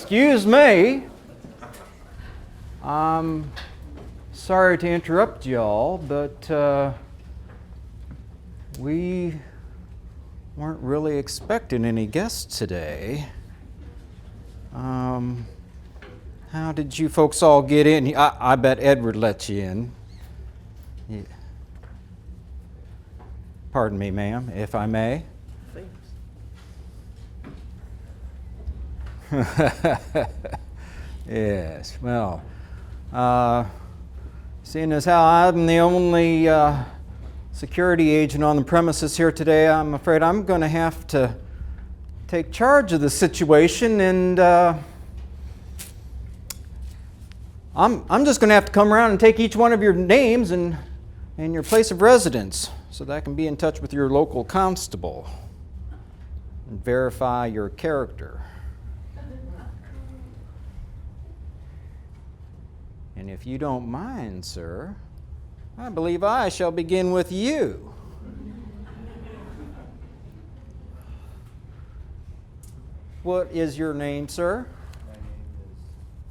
Excuse me. I'm sorry to interrupt y'all, but we weren't really expecting any guests today. How did you folks all get in? I bet Edward let you in. Yeah. Pardon me, ma'am, if I may. Yes, well, seeing as how I'm the only security agent on the premises here today, I'm afraid I'm going to have to take charge of the situation, and I'm just going to have to come around and take each one of your names and your place of residence so that I can be in touch with your local constable and verify your character. And if you don't mind, sir, I believe I shall begin with you. What is your name, sir? My name is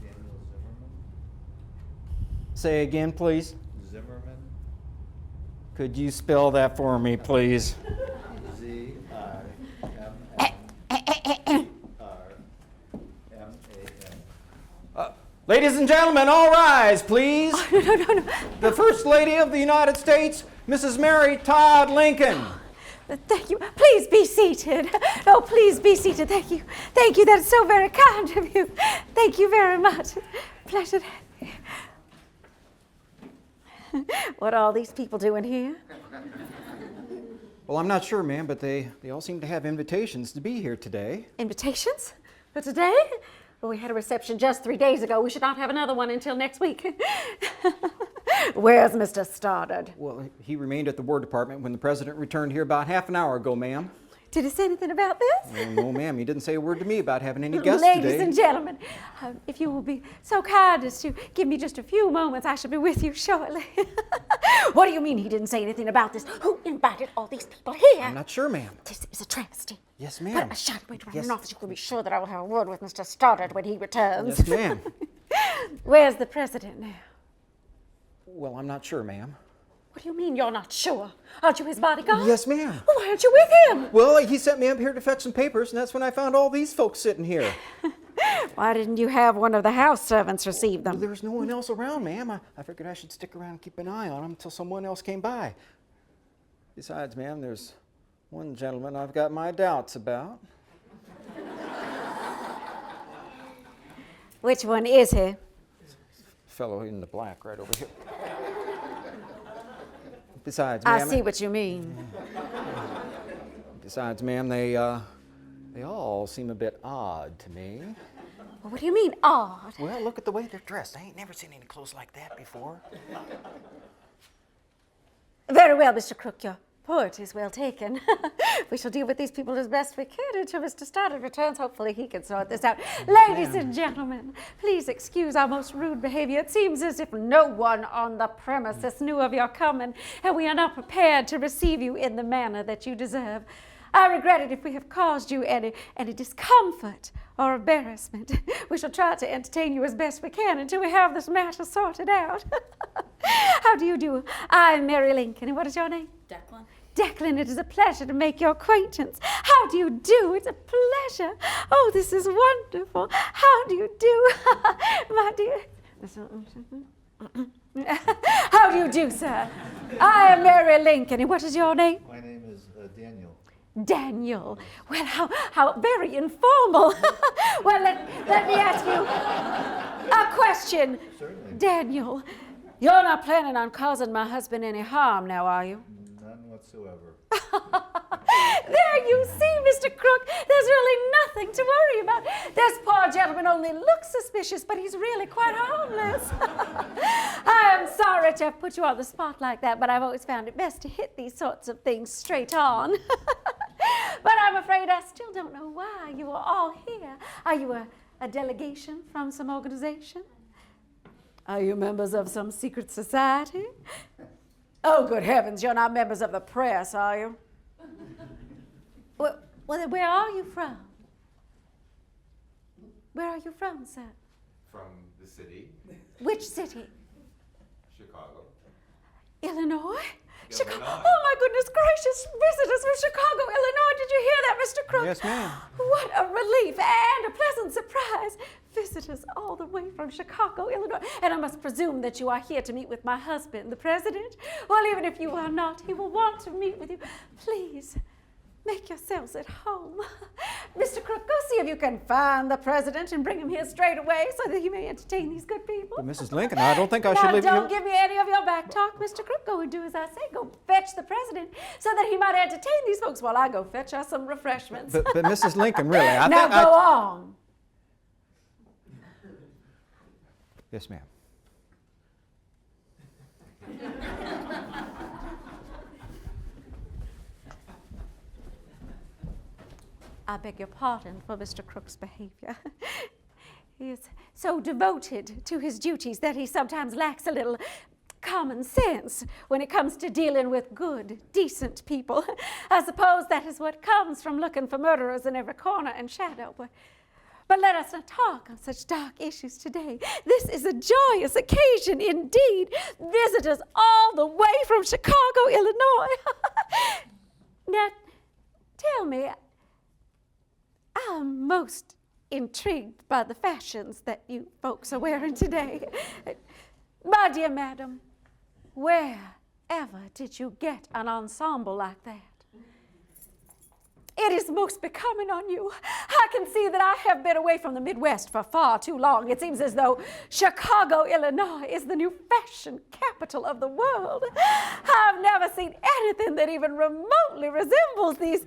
Daniel Zimmerman. Say again, please. Zimmerman. Could you spell that for me, please? Z-I-M-M-R-M-A-N. Ladies and gentlemen, all rise, please. Oh, no. The First Lady of the United States, Mrs. Mary Todd Lincoln. Thank you. Please be seated. Oh, please be seated. Thank you. Thank you. That's so very kind of you. Thank you very much. Pleasure. What are all these people doing here? Well, I'm not sure, ma'am, but they all seem to have invitations to be here today. Invitations? For today? Well, we had a reception just 3 days ago. We should not have another one until next week. Where's Mr. Stoddard? Well, he remained at the War Department when the President returned here about half an hour ago, ma'am. Did he say anything about this? Well, no, ma'am. He didn't say a word to me about having any guests today. Ladies and gentlemen, if you will be so kind as to give me just a few moments, I shall be with you shortly. What do you mean he didn't say anything about this? Who invited all these people here? I'm not sure, ma'am. This is a travesty. Yes, ma'am. But a shot wait around Yes. an office. You will be sure that I will have a word with Mr. Stoddard when he returns. Yes, ma'am. Where's the president now? Well, I'm not sure, ma'am. What do you mean you're not sure? Aren't you his bodyguard? Yes, ma'am. Well, why aren't you with him? Well, he sent me up here to fetch some papers, and that's when I found all these folks sitting here. Why didn't you have one of the house servants receive them? Well, there was no one else around, ma'am. I figured I should stick around and keep an eye on them until someone else came by. Besides, ma'am, there's one gentleman I've got my doubts about. Which one is he? Fellow in the black right over here. Besides, ma'am, I see what you mean. Besides, ma'am, they all seem a bit odd to me. Well, what do you mean, odd? Well, look at the way they're dressed. I ain't never seen any clothes like that before. Very well, Mr. Crook, your point is well taken. We shall deal with these people as best we can until Mr. Stoddard returns. Hopefully he can sort this out. Ladies and gentlemen, please excuse our most rude behavior. It seems as if no one on the premises knew of your coming, and we are not prepared to receive you in the manner that you deserve. I regret it if we have caused you any discomfort or embarrassment. We shall try to entertain you as best we can until we have this matter sorted out. How do you do? I'm Mary Lincoln, and what is your name? Declan. Declan, it is a pleasure to make your acquaintance. How do you do? It's a pleasure. Oh, this is wonderful. How do you do, my dear? How do you do, sir? I am Mary Lincoln, and what is your name? My name is Daniel. Daniel. Well, how very informal. Well, let me ask you a question. Certainly. Daniel, you're not planning on causing my husband any harm now, are you? None whatsoever. There you see, Mr. Crook. There's really nothing to worry about. This poor gentleman only looks suspicious, but he's really quite harmless. I am sorry to have put you on the spot like that, but I've always found it best to hit these sorts of things straight on. But I'm afraid I still don't know why you are all here. Are you a delegation from some organization? Are you members of some secret society? Oh, good heavens, you're not members of the press, are you? Well, then where are you from? Where are you from, sir? From the city, Which city? Chicago. Illinois? Illinois. Oh my goodness gracious, visitors from Chicago, Illinois. Did you hear that, Mr. Crook? Yes, ma'am. What a relief and a pleasant surprise. Visitors all the way from Chicago, Illinois. And I must presume that you are here to meet with my husband, the president. Well, even if you are not, he will want to meet with you. Please, make yourselves at home. Mr. Crook, go see if you can find the president and bring him here straight away so that he may entertain these good people. But Mrs. Lincoln, I don't think I should Now, leave you. don't give me any of your back talk, Mr. Crook. Go and do as I say. Go fetch the president so that he might entertain these folks while I go fetch us some refreshments. But Mrs. Lincoln, really, I Now think go on. Yes, ma'am. I beg your pardon for Mr. Crook's behavior. He is so devoted to his duties that he sometimes lacks a little common sense when it comes to dealing with good, decent people. I suppose that is what comes from looking for murderers in every corner and shadow. But let us not talk on such dark issues today. This is a joyous occasion indeed. Visitors all the way from Chicago, Illinois. Now, tell me, I'm most intrigued by the fashions that you folks are wearing today. My dear madam, wherever did you get an ensemble like that? It is most becoming on you. I can see that I have been away from the Midwest for far too long. It seems as though Chicago, Illinois is the new fashion capital of the world. I've never seen anything that even remotely resembles these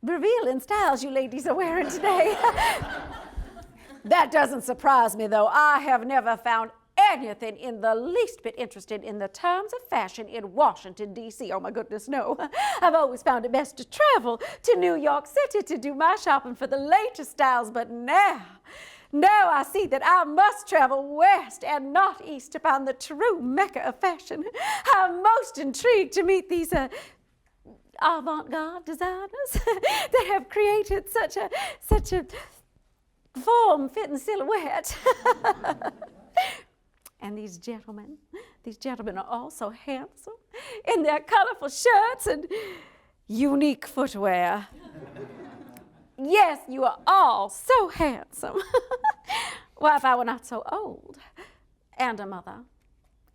revealing styles you ladies are wearing today. That doesn't surprise me, though. I have never found anything in the least bit interested in the terms of fashion in Washington, D.C. Oh, my goodness, no. I've always found it best to travel to New York City to do my shopping for the latest styles, but now I see that I must travel west and not east to find the true mecca of fashion. I'm most intrigued to meet these avant-garde designers that have created such a form-fitting silhouette. And these gentlemen are all so handsome in their colorful shirts and unique footwear. Yes, you are all so handsome. Well, if I were not so old and a mother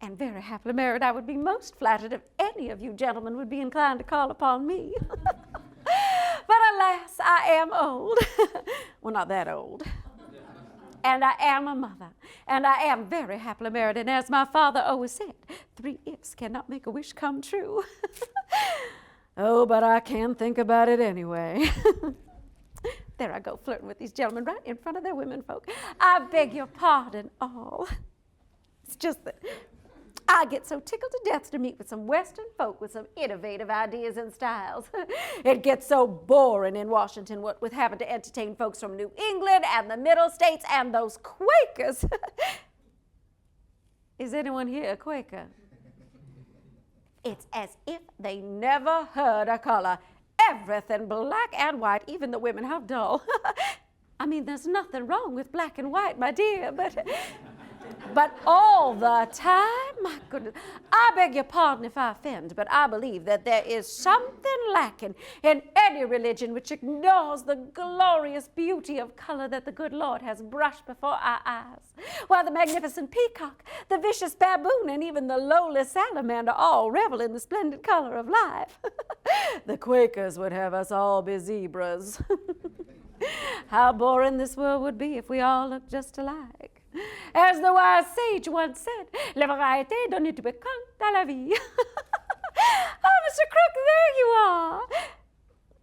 and very happily married, I would be most flattered if any of you gentlemen would be inclined to call upon me. But alas, I am old. Well, not that old. And I am a mother, and I am very happily married, and as my father always said, 3 ifs cannot make a wish come true. Oh, but I can think about it anyway. There I go, flirting with these gentlemen right in front of their women folk. I beg your pardon, all. It's just that I get so tickled to death to meet with some Western folk with some innovative ideas and styles. It gets so boring in Washington what with having to entertain folks from New England and the Middle States and those Quakers. Is anyone here a Quaker? It's as if they never heard a color. Everything black and white, even the women, how dull. I mean, there's nothing wrong with black and white, my dear, but all the time, my goodness, I beg your pardon if I offend, but I believe that there is something lacking in any religion which ignores the glorious beauty of color that the good Lord has brushed before our eyes. While the magnificent peacock, the vicious baboon, and even the lowly salamander all revel in the splendid color of life. The Quakers would have us all be zebras. How boring this world would be if we all looked just alike. As the wise sage once said, la variété donne du piquant à la vie. Oh, Mr. Crook, there you are.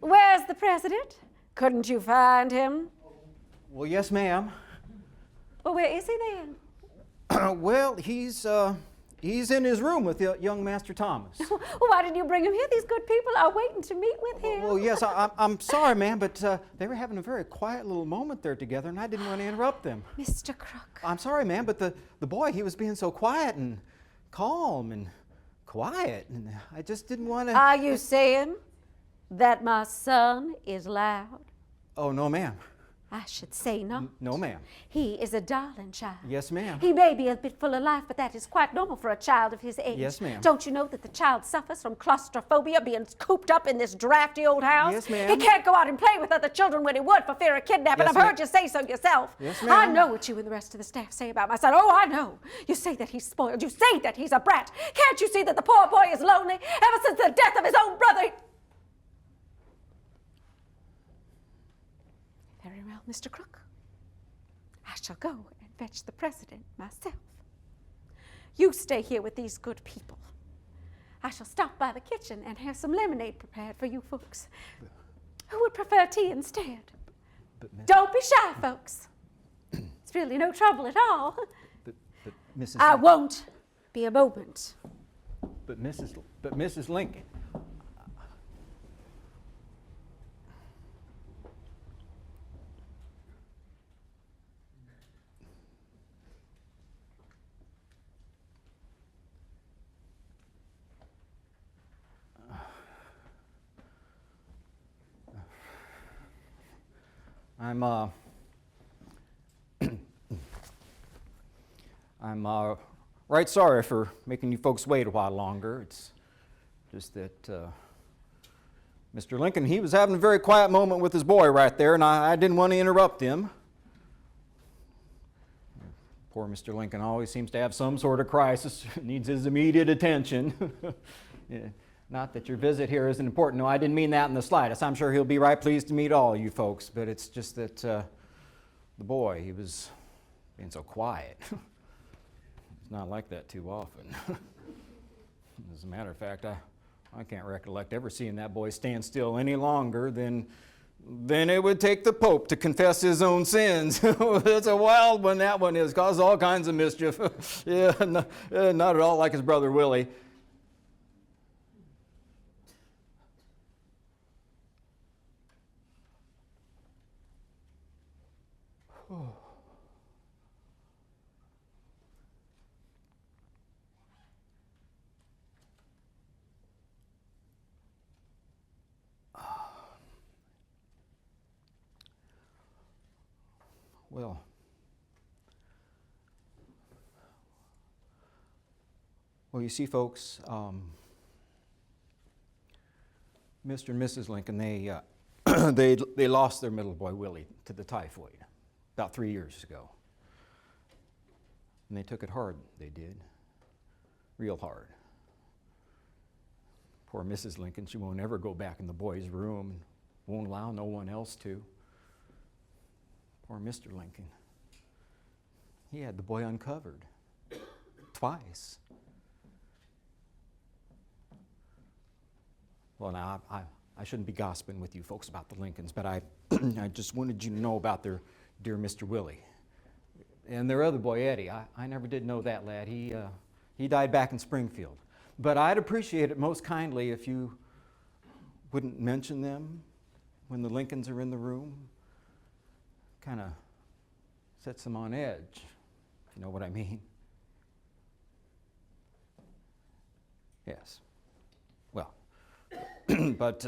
Where's the president? Couldn't you find him? Well, yes, ma'am. Well, where is he then? Well, he's in his room with young Master Thomas. Well, why didn't you bring him here? These good people are waiting to meet with him. Well, yes, I'm sorry, ma'am, but they were having a very quiet little moment there together, and I didn't want to interrupt them. Mr. Crook. I'm sorry, ma'am, but the boy, he was being so quiet and calm and quiet, and I just didn't want to... Are you saying that my son is loud? Oh, no, ma'am. I should say no. No, ma'am. He is a darling child. Yes, ma'am. He may be a bit full of life, but that is quite normal for a child of his age. Yes, ma'am. Don't you know that the child suffers from claustrophobia, being cooped up in this drafty old house? Yes, ma'am. He can't go out and play with other children when he would for fear of kidnapping. Yes, I've heard ma'am. you say so yourself. Yes, I ma'am. know what you and the rest of the staff say about my son. Oh, I know. You say that he's spoiled. You say that he's a brat. Can't you see that the poor boy is lonely ever since the death of his own brother? Very well, Mr. Crook. I shall go and fetch the president myself. You stay here with these good people. I shall stop by the kitchen and have some lemonade prepared for you folks. Who would prefer tea instead? Don't be shy, folks. It's really no trouble at all. But Mrs. I won't be a moment. But Mrs. Lincoln. I'm right sorry for making you folks wait a while longer. It's just that Mr. Lincoln, he was having a very quiet moment with his boy right there, and I didn't want to interrupt him. Poor Mr. Lincoln always seems to have some sort of crisis, needs his immediate attention. Yeah. Not that your visit here isn't important. No, I didn't mean that in the slightest. I'm sure he'll be right pleased to meet all you folks, but it's just that the boy, he was being so quiet. It's not like that too often. As a matter of fact, I can't recollect ever seeing that boy stand still any longer than it would take the Pope to confess his own sins. It's a wild one, that one is. Causes all kinds of mischief. Yeah, not at all like his brother Willie. Well, you see, folks, Mr. and Mrs. Lincoln, they lost their middle boy, Willie, to the typhoid about 3 years ago. And they took it hard, they did. Real hard. Poor Mrs. Lincoln, she won't ever go back in the boy's room, won't allow no one else to. Poor Mr. Lincoln. He had the boy uncovered twice. Well, now, I shouldn't be gossiping with you folks about the Lincolns, but I just wanted you to know about their dear Mr. Willie. And their other boy, Eddie. I never did know that lad. He died back in Springfield. But I'd appreciate it most kindly if you wouldn't mention them when the Lincolns are in the room. Kind of sets them on edge, if you know what I mean. Yes. Well, but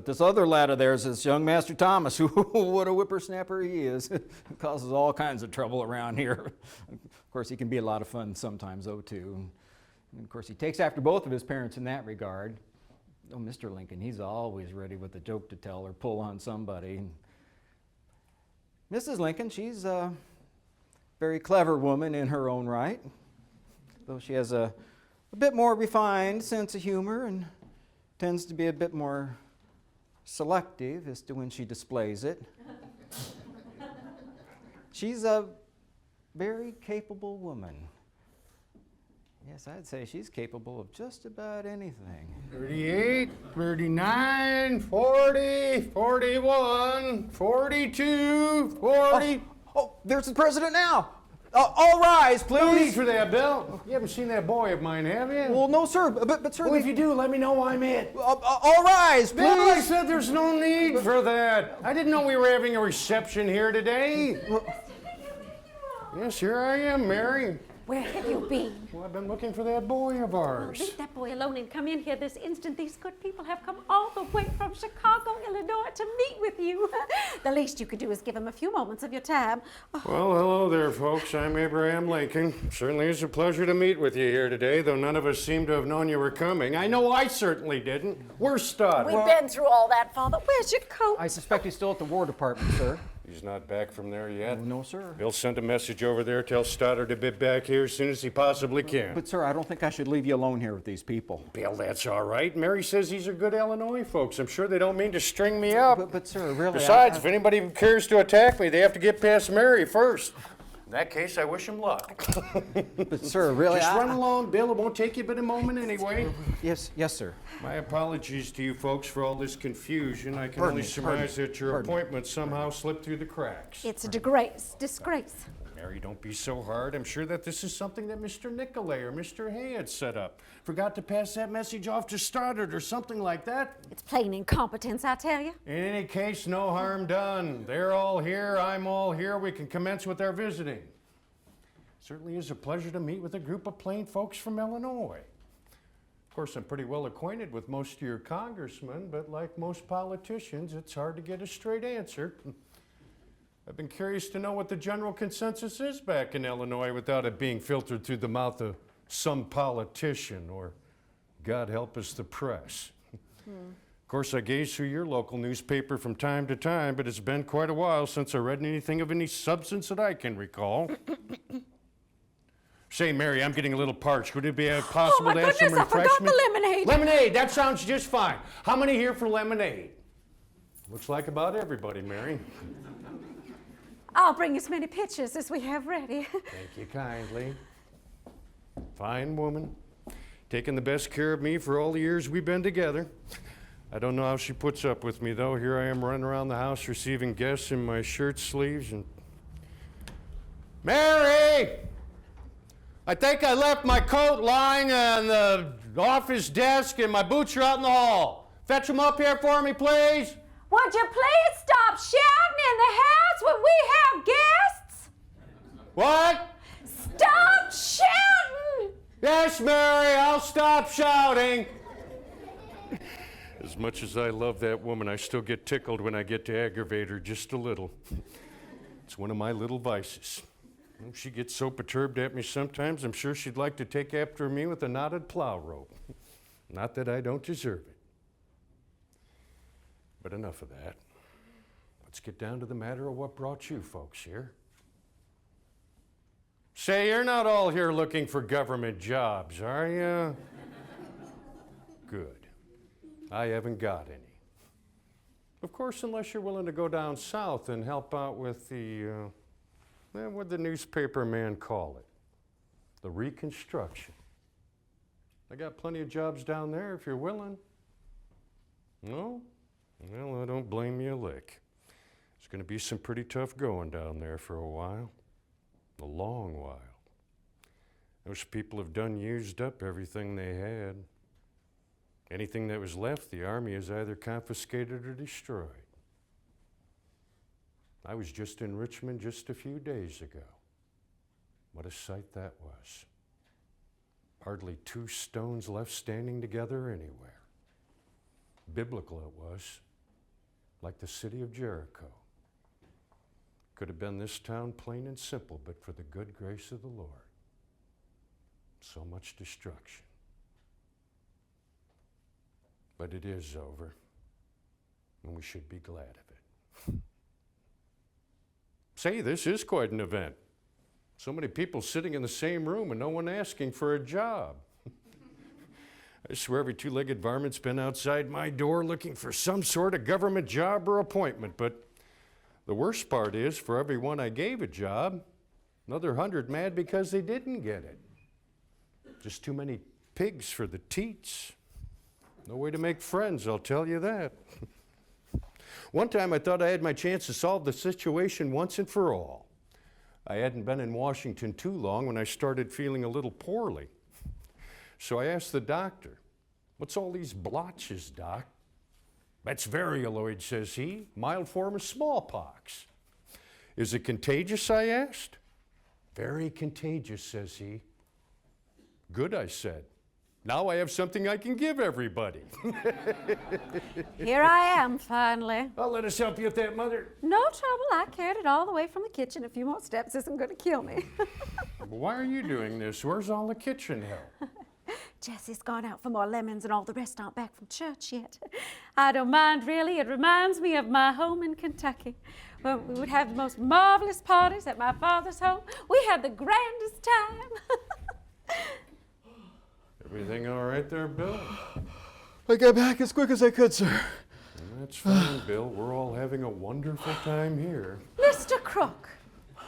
this other lad of theirs, this young Master Thomas, who what a whippersnapper he is, causes all kinds of trouble around here. Of course, he can be a lot of fun sometimes, though, too. And of course, he takes after both of his parents in that regard. Oh, Mr. Lincoln, he's always ready with a joke to tell or pull on somebody. Mrs. Lincoln, she's a very clever woman in her own right, though she has a bit more refined sense of humor and tends to be a bit more selective as to when she displays it. She's a very capable woman. Yes, I'd say she's capable of just about anything. 38, 39, 40, 41, 42, 40. Oh, there's the president now. All rise, please. No need for that, Bill. You haven't seen that boy of mine, have you? Well, no, sir. But sir, Well, if you do, let me know I'm it. all rise, please. Bill, I said there's no need for that. I didn't know we were having a reception here today. Yes, here I am, Mary. Where have you been? Well, I've been looking for that boy of Well, ours. leave that boy alone and come in here this instant. These good people have come all the way from Chicago, Illinois to meet with you. The least you could do is give him a few moments of your time. Oh, Well, hello there, folks. I'm Abraham Lincoln. Certainly is a pleasure to meet with you here today, though none of us seem to have known you were coming. I know I certainly didn't. We're stuck. we've been through all that, Father. Where's your coat? I suspect he's still at the War Department, sir. He's not back from there yet. Oh, no, sir. He'll send a message over there, tell Stoddard to be back here as soon as he possibly can. But, sir, I don't think I should leave you alone here with these people. Bill, that's all right. Mary says these are good Illinois folks. I'm sure they don't mean to string me up. But sir, really, Besides, if anybody cares to attack me, they have to get past Mary first. In that case, I wish him luck. But, sir, really, Just run along, Bill. It won't take you but a moment anyway. Yes, sir. My apologies to you folks for all this confusion. I can Pardon only me, surmise pardon me, that your pardon me. appointment somehow slipped through the cracks. It's a disgrace. Mary, don't be so hard. I'm sure that this is something that Mr. Nicolay or Mr. Hay had set up. Forgot to pass that message off to Stoddard or something like that. It's plain incompetence, I tell you. In any case, no harm done. They're all here, I'm all here. We can commence with our visiting. Certainly is a pleasure to meet with a group of plain folks from Illinois. Of course, I'm pretty well acquainted with most of your congressmen, but like most politicians, it's hard to get a straight answer. I've been curious to know what the general consensus is back in Illinois without it being filtered through the mouth of some politician or, God help us, the press. Of course, I gaze through your local newspaper from time to time, but it's been quite a while since I read anything of any substance that I can recall. Say, Mary, I'm getting a little parched. Would it be possible Oh, my to have some goodness, I forgot refreshment? the lemonade. Lemonade, that sounds just fine. How many here for lemonade? Looks like about everybody, Mary. I'll bring as many pictures as we have ready. Thank you kindly. Fine woman. Taking the best care of me for all the years we've been together. I don't know how she puts up with me, though. Here I am running around the house receiving guests in my shirt sleeves and... Mary! I think I left my coat lying on the office desk and my boots are out in the hall. Fetch them up here for me, please. Would you please stop shouting in the house when we have guests? What? Stop shouting! Yes, Mary, I'll stop shouting. As much as I love that woman, I still get tickled when I get to aggravate her just a little. It's one of my little vices. She gets so perturbed at me sometimes, I'm sure she'd like to take after me with a knotted plow rope. Not that I don't deserve it. But enough of that. Let's get down to the matter of what brought you folks here. Say, you're not all here looking for government jobs, are you? Good. I haven't got any. Of course, unless you're willing to go down south and help out with the, what'd the newspaper man call it? The reconstruction. I got plenty of jobs down there if you're willing. No? Well, I don't blame you a lick. It's going to be some pretty tough going down there for a while. A long while. Those people have done used up everything they had. Anything that was left, the Army has either confiscated or destroyed. I was just in Richmond just a few days ago. What a sight that was. Hardly two stones left standing together anywhere. Biblical it was, like the city of Jericho. Could have been this town plain and simple, but for the good grace of the Lord. So much destruction. But it is over, and we should be glad of it. Say, this is quite an event. So many people sitting in the same room and no one asking for a job. I swear every two-legged varmint's been outside my door looking for some sort of government job or appointment, but the worst part is, for every one I gave a job, another 100 mad because they didn't get it. Just too many pigs for the teats. No way to make friends, I'll tell you that. One time I thought I had my chance to solve the situation once and for all. I hadn't been in Washington too long when I started feeling a little poorly. So I asked the doctor, "What's all these blotches, Doc?" "That's varioloid," says he, "mild form of smallpox." "Is it contagious?" I asked. Very contagious, says he. Good, I said. Now I have something I can give everybody. Here I am, finally. Well, let us help you with that, Mother. No trouble. I carried it all the way from the kitchen. A few more steps isn't going to kill me. Why are you doing this? Where's all the kitchen help? Jessie's gone out for more lemons and all the rest aren't back from church yet. I don't mind, really. It reminds me of my home in Kentucky. When we would have the most marvelous parties at my father's home. We had the grandest time. Everything all right there, Bill? I got back as quick as I could, sir. That's fine, Bill. We're all having a wonderful time here. Mr. Crook,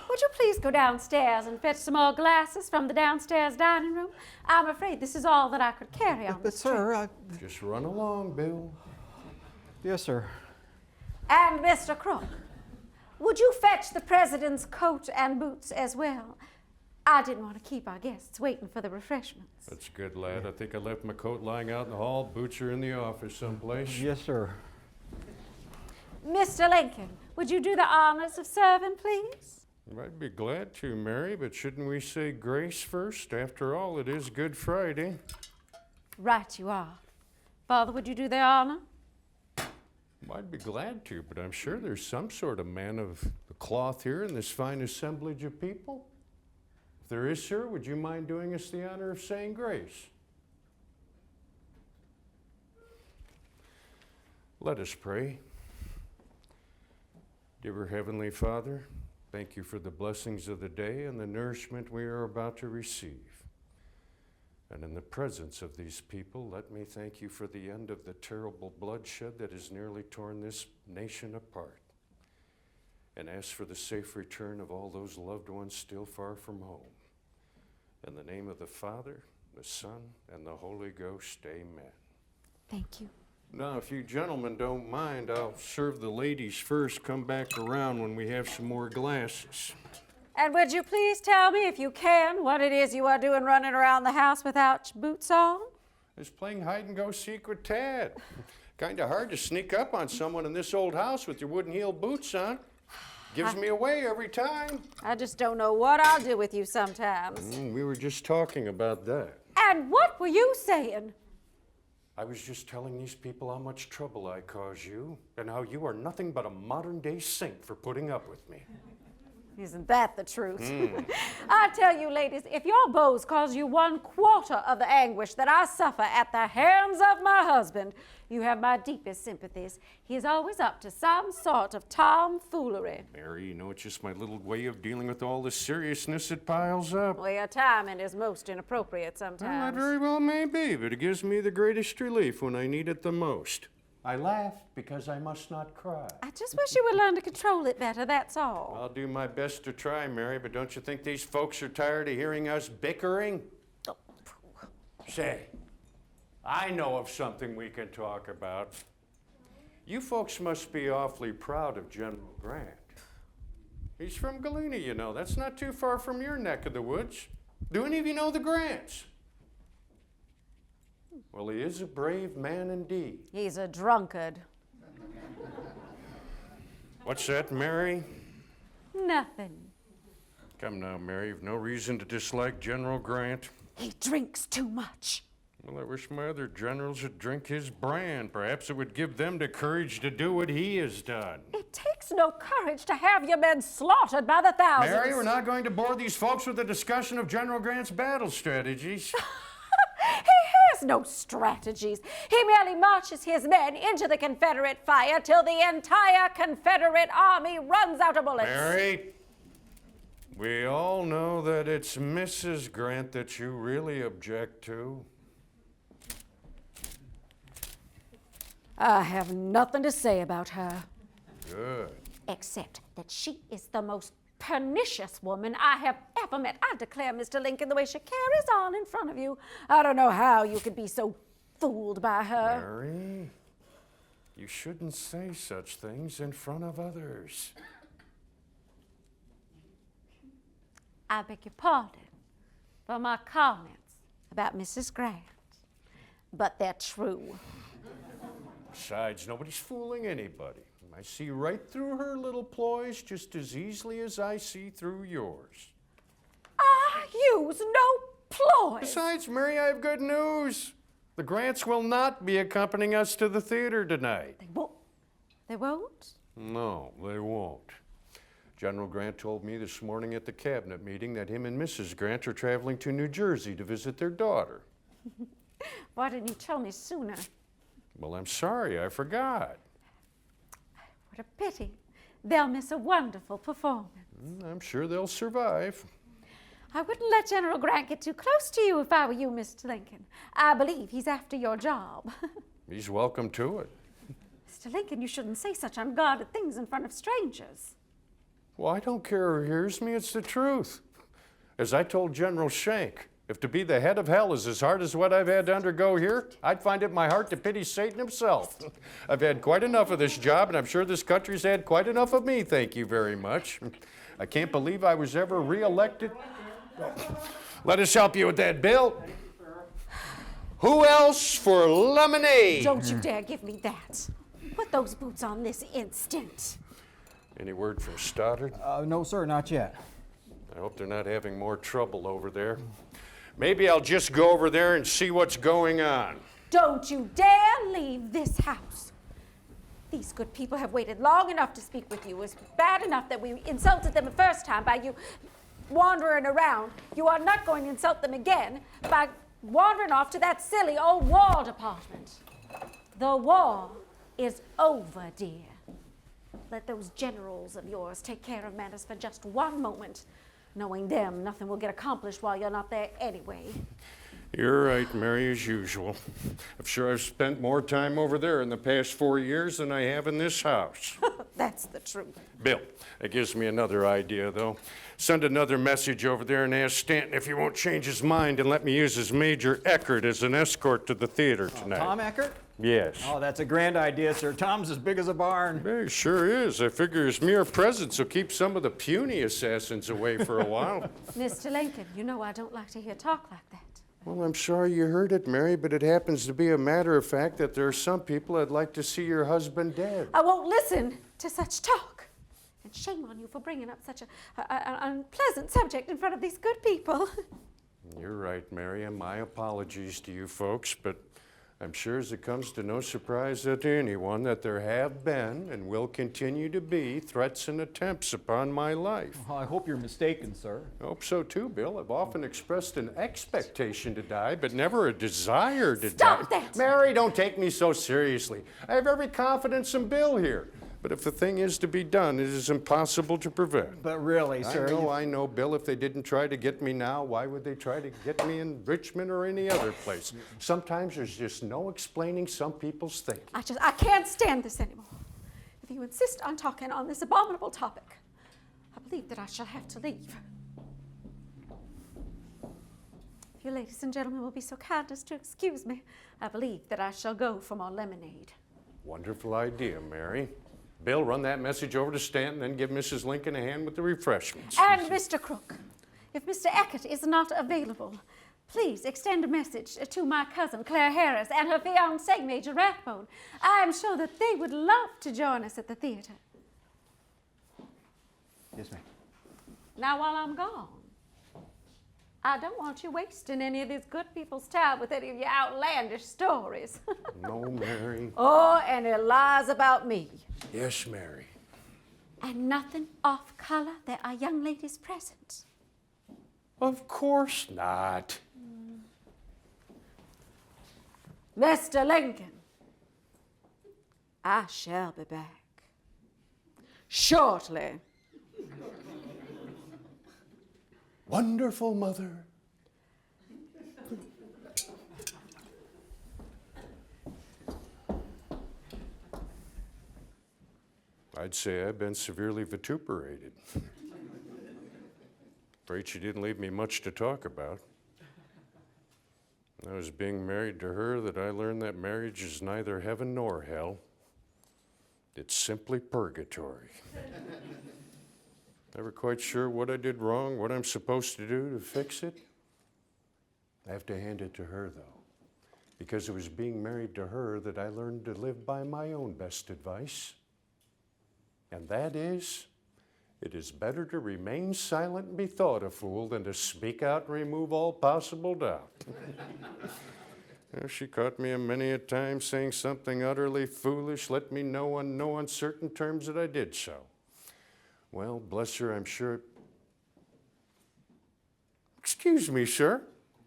would you please go downstairs and fetch some more glasses from the downstairs dining room? I'm afraid this is all that I could carry on But, this trip. sir, Just run along, Bill. yes, sir. And Mr. Crook, would you fetch the president's coat and boots as well? I didn't want to keep our guests waiting for the refreshments. That's good, lad. I think I left my coat lying out in the hall. Boots are in the office someplace. Yes, sir. Mr. Lincoln, would you do the honors of serving, please? I'd be glad to, Mary, but shouldn't we say grace first? After all, it is Good Friday. Right you are. Father, would you do the honor? I'd be glad to, but I'm sure there's some sort of man of the cloth here in this fine assemblage of people. If there is, sir, would you mind doing us the honor of saying grace? Let us pray. Dear Heavenly Father, thank you for the blessings of the day and the nourishment we are about to receive. And in the presence of these people, let me thank you for the end of the terrible bloodshed that has nearly torn this nation apart. And ask for the safe return of all those loved ones still far from home. In the name of the Father, the Son, and the Holy Ghost, amen. Thank you. Now, if you gentlemen don't mind, I'll serve the ladies first, come back around when we have some more glasses. And would you please tell me, if you can, what it is you are doing running around the house without boots on? Just playing hide-and-go-seek with Tad. Kind of hard to sneak up on someone in this old house with your wooden-heeled boots on. Gives me away every time. I just don't know what I'll do with you sometimes. We were just talking about that. And what were you saying? I was just telling these people how much trouble I cause you, and how you are nothing but a modern-day saint for putting up with me. Isn't that the truth? I tell you, ladies, if your beaux cause you 1/4 of the anguish that I suffer at the hands of my husband, you have my deepest sympathies. He is always up to some sort of tomfoolery. Mary, you know, it's just my little way of dealing with all the seriousness that piles up. Well, your timing is most inappropriate Well, that sometimes. very well may be, but it gives me the greatest relief when I need it the most. I laugh because I must not cry. I just wish you would learn to control it better, that's all. I'll do my best to try, Mary, but don't you think these folks are tired of hearing us bickering? Oh, Say, I know of something we can talk about. You folks must be awfully proud of General Grant. He's from Galena, you know. That's not too far from your neck of the woods. Do any of you know the Grants? Well, he is a brave man indeed. He's a drunkard. What's that, Mary? Nothing. Come now, Mary, you've no reason to dislike General Grant. He drinks too much. Well, I wish my other generals would drink his brand. Perhaps it would give them the courage to do what he has done. It takes no courage to have your men slaughtered by the thousands. Mary, we're not going to bore these folks with a discussion of General Grant's battle strategies. He has no strategies. He merely marches his men into the Confederate fire till the entire Confederate army runs out of bullets. Mary, we all know that it's Mrs. Grant that you really object to. I have nothing to say about her. Good. Except that she is the most pernicious woman I have ever met. I declare, Mr. Lincoln, the way she carries on in front of you, I don't know how you could be so fooled by her. Mary, you shouldn't say such things in front of others. I beg your pardon for my comments about Mrs. Grant, but they're true. Besides, nobody's fooling anybody. I see right through her little ploys just as easily as I see through yours. I use no ploys. Besides, Mary, I have good news. The Grants will not be accompanying us to the theater tonight. They won't? They won't? No, they won't. General Grant told me this morning at the cabinet meeting that him and Mrs. Grant are traveling to New Jersey to visit their daughter. Why didn't you tell me sooner? Well, I'm sorry, I forgot. What a pity. They'll miss a wonderful performance. I'm sure they'll survive. I wouldn't let General Grant get too close to you if I were you, Mr. Lincoln. I believe he's after your job. He's welcome to it. Mr. Lincoln, you shouldn't say such unguarded things in front of strangers. Well, I don't care who hears me, it's the truth. As I told General Schenck, if to be the head of hell is as hard as what I've had to undergo here, I'd find it in my heart to pity Satan himself. I've had quite enough of this job, and I'm sure this country's had quite enough of me, thank you very much. I can't believe I was ever re-elected. Let us help you with that, Bill. Who else for lemonade? Don't you dare give me that. Put those boots on this instant. Any word from Stoddard? No, sir, not yet. I hope they're not having more trouble over there. Maybe I'll just go over there and see what's going on. Don't you dare leave this house. These good people have waited long enough to speak with you. It's bad enough that we insulted them the first time by you wandering around. You are not going to insult them again by wandering off to that silly old War Department. The war is over, dear. Let those generals of yours take care of matters for just one moment. Knowing them, nothing will get accomplished while you're not there anyway. You're right, Mary, as usual. I'm sure I've spent more time over there in the past 4 years than I have in this house. That's the truth. Bill, that gives me another idea, though. Send another message over there and ask Stanton if he won't change his mind and let me use his Major Eckert as an escort to the theater tonight. Tom Eckert? Yes. Oh, that's a grand idea, sir. Tom's as big as a barn. He sure is. I figure his mere presence will keep some of the puny assassins away for a while. Mr. Lincoln, you know I don't like to hear talk like that. Well, I'm sorry you heard it, Mary, but it happens to be a matter of fact that there are some people that'd like to see your husband dead. I won't listen to such talk. And shame on you for bringing up such an unpleasant subject in front of these good people. You're right, Mary, and my apologies to you folks, but I'm sure as it comes to no surprise to anyone that there have been and will continue to be threats and attempts upon my life. Well, I hope you're mistaken, sir. I hope so too, Bill. I've often expressed an expectation to die, but never a desire to Stop die. that! Mary, don't take me so seriously. I have every confidence in Bill here. But if the thing is to be done, it is impossible to prevent. But really, sir. I know, Bill, if they didn't try to get me now, why would they try to get me in Richmond or any other place? Sometimes there's just no explaining some people's thinking. I can't stand this anymore. If you insist on talking on this abominable topic, I believe that I shall have to leave. If you ladies and gentlemen will be so kind as to excuse me, I believe that I shall go for more lemonade. Wonderful idea, Mary. Bill, run that message over to Stanton, then give Mrs. Lincoln a hand with the refreshments. And Mr. Crook, if Mr. Eckert is not available, please extend a message to my cousin Claire Harris and her fiancé Major Rathbone. I'm sure that they would love to join us at the theater. Yes, ma'am. Now, while I'm gone, I don't want you wasting any of these good people's time with any of your outlandish stories. No, Mary. Or any lies about me. Yes, Mary. And nothing off color. There are young ladies present. Of course not. Mr. Lincoln, I shall be back shortly. Wonderful mother. I'd say I've been severely vituperated. Afraid she didn't leave me much to talk about. I was being married to her that I learned that marriage is neither heaven nor hell. It's simply purgatory. Never quite sure what I did wrong, what I'm supposed to do to fix it. I have to hand it to her, though, because it was being married to her that I learned to live by my own best advice. And that is, It is better to remain silent and be thought a fool than to speak out and remove all possible doubt. She caught me many a time saying something utterly foolish, let me know on no uncertain terms that I did so. Well, bless her, I'm sure. Excuse me, sir.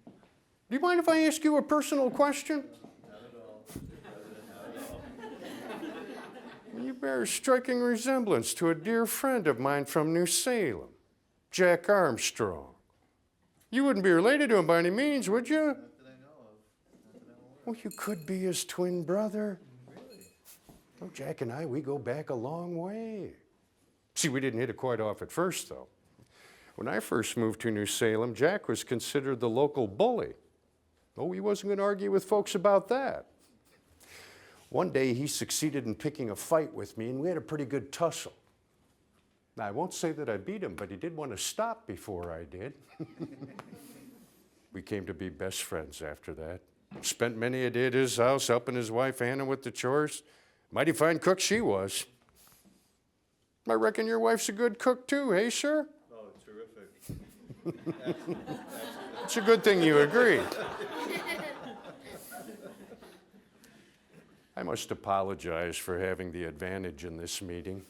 Do you mind if I ask you a personal question? Not at all. Not at all. You bear a striking resemblance to a dear friend of mine from New Salem, Jack Armstrong. You wouldn't be related to him by any means, would you? Not that I know of. Not that I'm aware of. Well, you could be his twin brother. Really? Well, Jack and I, we go back a long way. See, we didn't hit it quite off at first, though. When I first moved to New Salem, Jack was considered the local bully. Oh, he wasn't going to argue with folks about that. One day, he succeeded in picking a fight with me, and we had a pretty good tussle. Now, I won't say that I beat him, but he did want to stop before I did. We came to be best friends after that. Spent many a day at his house, helping his wife Anna with the chores. Mighty fine cook she was. I reckon your wife's a good cook too, hey, sir? Oh, terrific. It's a good thing you agree. I must apologize for having the advantage in this meeting.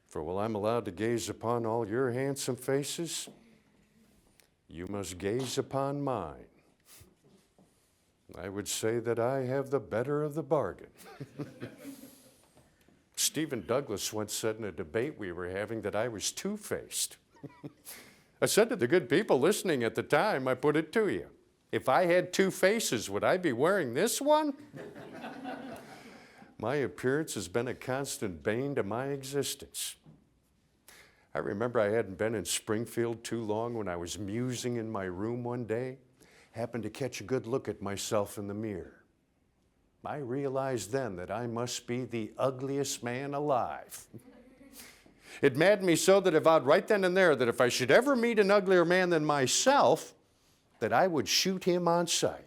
For while I'm allowed to gaze upon all your handsome faces, you must gaze upon mine. I would say that I have the better of the bargain. Stephen Douglas once said in a debate we were having that I was two-faced. I said to the good people listening at the time, I put it to you, if I had two faces, would I be wearing this one? My appearance has been a constant bane to my existence. I remember I hadn't been in Springfield too long when I was musing in my room one day, happened to catch a good look at myself in the mirror. I realized then that I must be the ugliest man alive. It maddened me so that I vowed right then and there that if I should ever meet an uglier man than myself, that I would shoot him on sight.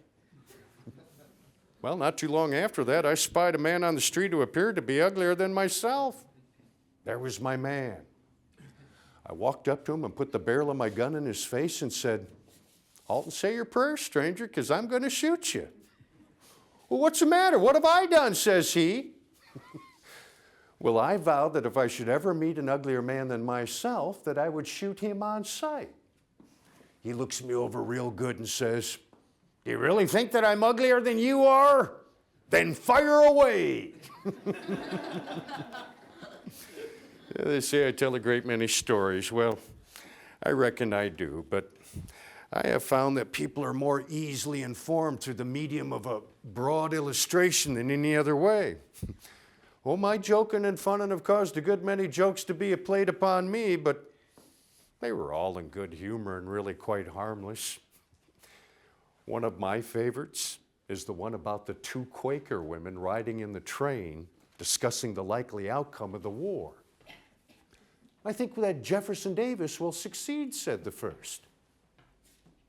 Well, not too long after that, I spied a man on the street who appeared to be uglier than myself. There was my man. I walked up to him and put the barrel of my gun in his face and said, "Halt and say your prayers, stranger, because I'm going to shoot you." "Well, what's the matter? What have I done?" says he. Well, I vowed that if I should ever meet an uglier man than myself, that I would shoot him on sight. He looks me over real good and says, "Do you really think that I'm uglier than you are? Then fire away." Yeah, they say I tell a great many stories. Well, I reckon I do, but I have found that people are more easily informed through the medium of a broad illustration than any other way. Oh, my joking and funning have caused a good many jokes to be played upon me, but they were all in good humor and really quite harmless. One of my favorites is the one about the two Quaker women riding in the train discussing the likely outcome of the war. "I think that Jefferson Davis will succeed," said the first.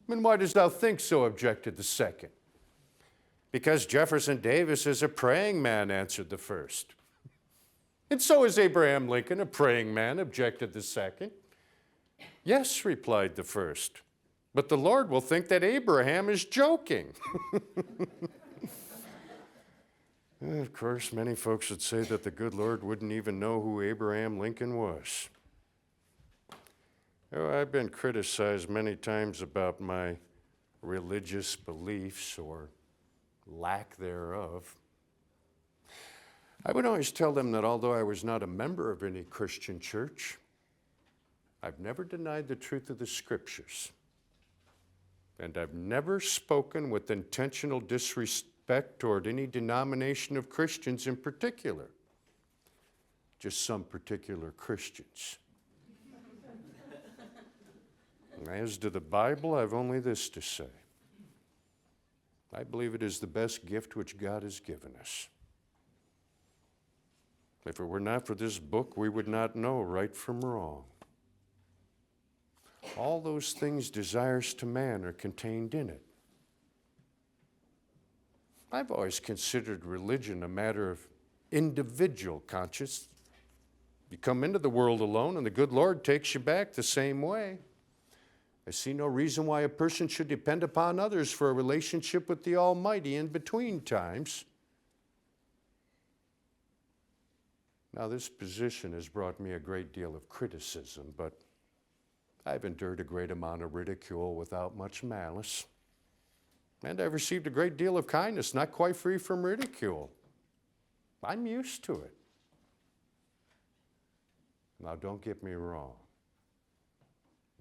"And why dost thou think so?" objected the second. "Because Jefferson Davis is a praying man," answered the first. "And so is Abraham Lincoln a praying man," objected the second. "Yes," replied the first, "but the Lord will think that Abraham is joking." Of course, many folks would say that the good Lord wouldn't even know who Abraham Lincoln was. Oh, I've been criticized many times about my religious beliefs or lack thereof. I would always tell them that although I was not a member of any Christian church, I've never denied the truth of the Scriptures. And I've never spoken with intentional disrespect toward any denomination of Christians in particular, just some particular Christians. As to the Bible, I've only this to say. I believe it is the best gift which God has given us. If it were not for this book, we would not know right from wrong. All those things desires to man are contained in it. I've always considered religion a matter of individual conscience You come into the world alone, and the good Lord takes you back the same way. I see no reason why a person should depend upon others for a relationship with the Almighty in between times. Now, this position has brought me a great deal of criticism, but I've endured a great amount of ridicule without much malice. And I've received a great deal of kindness, not quite free from ridicule. I'm used to it. Now, don't get me wrong.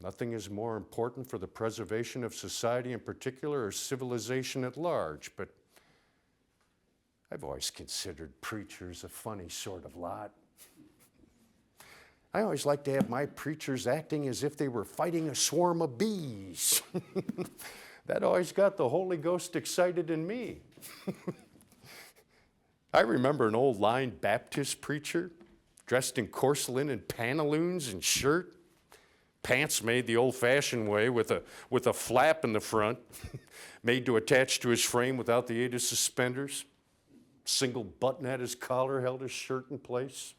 Nothing is more important for the preservation of society in particular or civilization at large, but I've always considered preachers a funny sort of lot. I always like to have my preachers acting as if they were fighting a swarm of bees. That always got the Holy Ghost excited in me. I remember an old line Baptist preacher dressed in coarse linen pantaloons and shirt, pants made the old-fashioned way with a flap in the front, made to attach to his frame without the aid of suspenders. Single button at his collar held his shirt in place.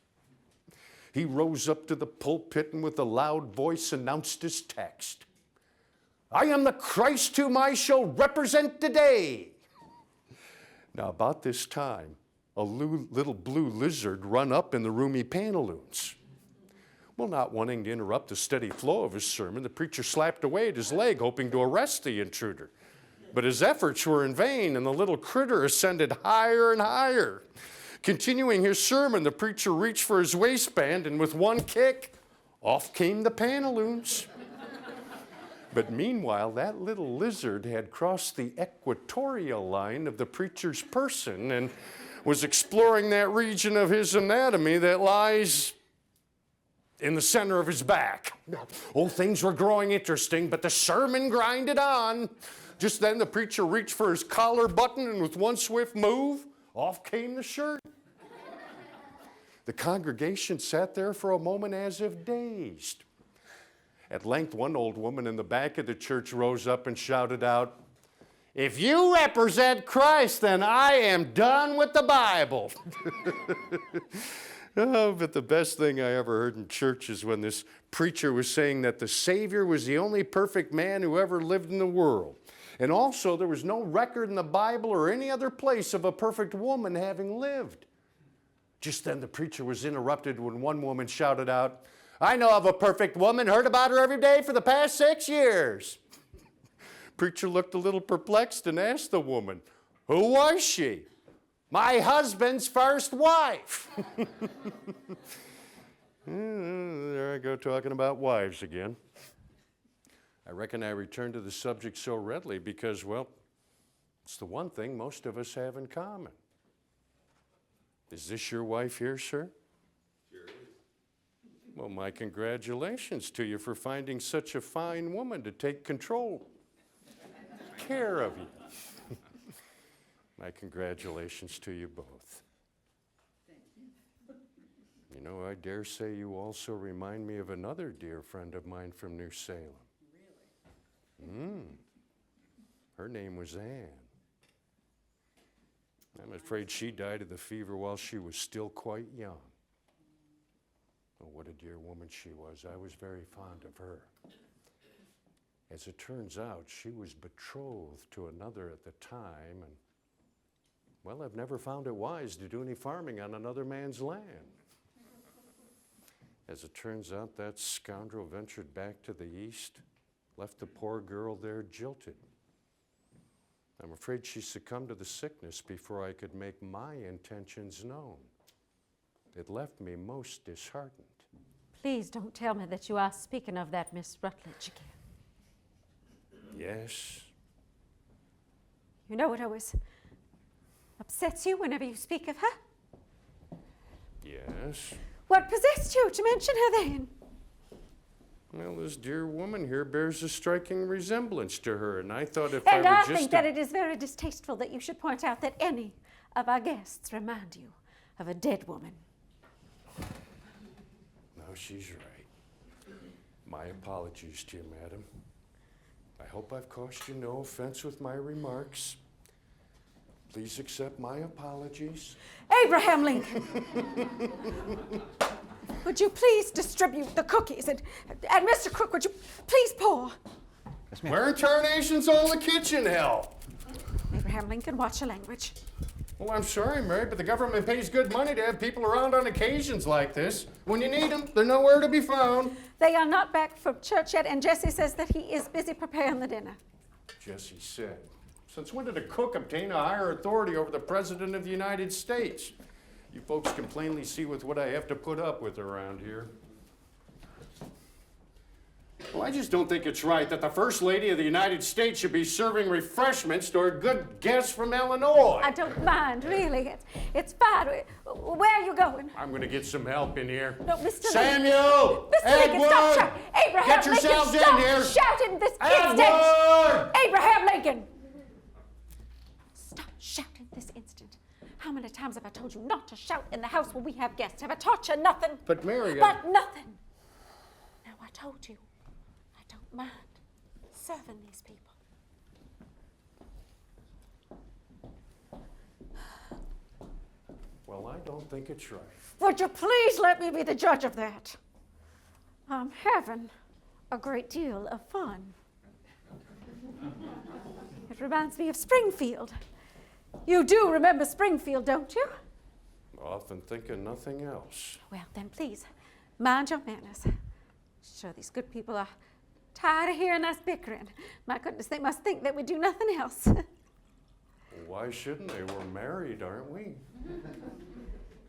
He rose up to the pulpit and with a loud voice announced his text. I am the Christ whom I shall represent today. Now, about this time, a little blue lizard run up in the roomy pantaloons. Well, not wanting to interrupt the steady flow of his sermon, the preacher slapped away at his leg, hoping to arrest the intruder. But his efforts were in vain, and the little critter ascended higher and higher. Continuing his sermon, the preacher reached for his waistband, and with one kick, off came the pantaloons. But meanwhile, that little lizard had crossed the equatorial line of the preacher's person and was exploring that region of his anatomy that lies in the center of his back. Oh, things were growing interesting, but the sermon grinded on. Just then the preacher reached for his collar button, and with one swift move, off came the shirt. The congregation sat there for a moment as if dazed. At length, one old woman in the back of the church rose up and shouted out, "If you represent Christ, then I am done with the Bible." Oh, but the best thing I ever heard in church is when this preacher was saying that the Savior was the only perfect man who ever lived in the world. And also, there was no record in the Bible or any other place of a perfect woman having lived. Just then, the preacher was interrupted when one woman shouted out, "I know of a perfect woman, heard about her every day for the past 6 years." Preacher looked a little perplexed and asked the woman, "Who was she?" "My husband's first wife." There I go talking about wives again. I reckon I returned to the subject so readily because, well, it's the one thing most of us have in common. Is this your wife here, sir? Sure is. Well, my congratulations to you for finding such a fine woman to take care of you. My congratulations to you both. Thank you. You know, I dare say you also remind me of another dear friend of mine from New Salem. Really? Her name was Anne. I'm afraid she died of the fever while she was still quite young. Oh, what a dear woman she was. I was very fond of her. As it turns out, she was betrothed to another at the time, and, well, I've never found it wise to do any farming on another man's land. As it turns out, that scoundrel ventured back to the east, left the poor girl there jilted. I'm afraid she succumbed to the sickness before I could make my intentions known. It left me most disheartened. Please don't tell me that you are speaking of that Miss Rutledge again. Yes. You know what always upsets you whenever you speak of her? Yes. What possessed you to mention her then? Well, this dear woman here bears a striking resemblance to her, and I thought if And I I were just think that it is very distasteful that you should point out that any of our guests remind you of a dead woman. No, she's right. My apologies to you, madam. I hope I've caused you no offense with my remarks. Please accept my apologies. Abraham Lincoln! would you please distribute the cookies? And Mr. Crook, would you please pour? Where in tarnation's all the kitchen help? Abraham Lincoln, watch your language. Well, I'm sorry, Mary, but the government pays good money to have people around on occasions like this. When you need them, they're nowhere to be found. They are not back from church yet, and Jesse says that he is busy preparing the dinner. Jesse said. Since when did a cook obtain a higher authority over the President of the United States? You folks can plainly see with what I have to put up with around here. Well, I just don't think it's right that the First Lady of the United States should be serving refreshments to her good guest from Illinois. I don't mind, really. It's fine. Where are you going? I'm going to get some help in here. No, Mr. Samuel! Mr. Lincoln, stop shouting! Abraham Get Lincoln, yourselves in stop here! shouting this instant! Edward! Abraham Lincoln! Stop shouting this instant. How many times have I told you not to shout in the house when we have guests? Have I taught you nothing? But Mary, But nothing. Now, I told you, I don't mind serving these people. well, I don't think it's right. Would you please let me be the judge of that? I'm having a great deal of fun. It reminds me of Springfield. You do remember Springfield, don't you? Often thinking nothing else. Well, then please, mind your manners. Sure, these good people are tired of hearing us bickering. My goodness, they must think that we do nothing else. Why shouldn't they? We're married, aren't we?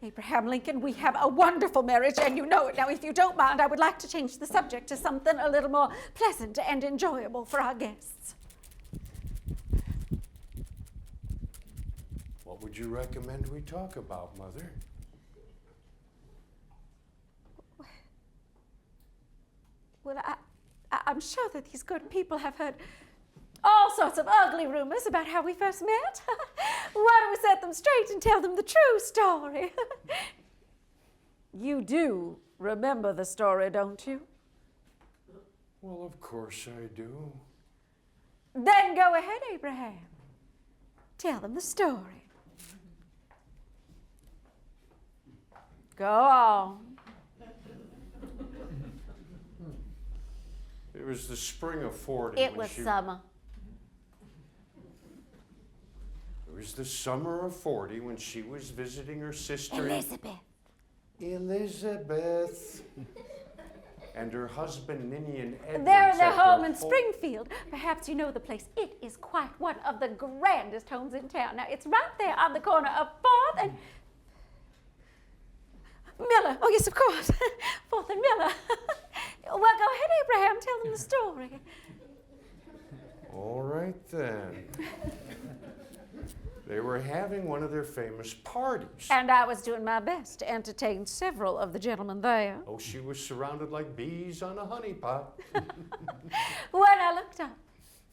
Abraham Lincoln, we have a wonderful marriage, and you know it. Now, if you don't mind, I would like to change the subject to something a little more pleasant and enjoyable for our guests. What would you recommend we talk about, Mother? Well, I'm sure that these good people have heard all sorts of ugly rumors about how we first met. Why don't we set them straight and tell them the true story? You do remember the story, don't you? Well, of course I do. Then go ahead, Abraham. Tell them the story. Go on. It was the spring of 40. It when was she- summer. It was the summer of 40 when she was visiting her sister Elizabeth. Elizabeth and her husband Ninian Edwards. They're in their at home in home. Springfield. Perhaps you know the place. It is quite one of the grandest homes in town. Now, it's right there on the corner of 4th and Miller. Oh, yes, of course. 4th and Miller. Well, go ahead, Abraham. Tell them the story. All right, then. They were having one of their famous parties. And I was doing my best to entertain several of the gentlemen there. Oh, she was surrounded like bees on a honey pot. When I looked up,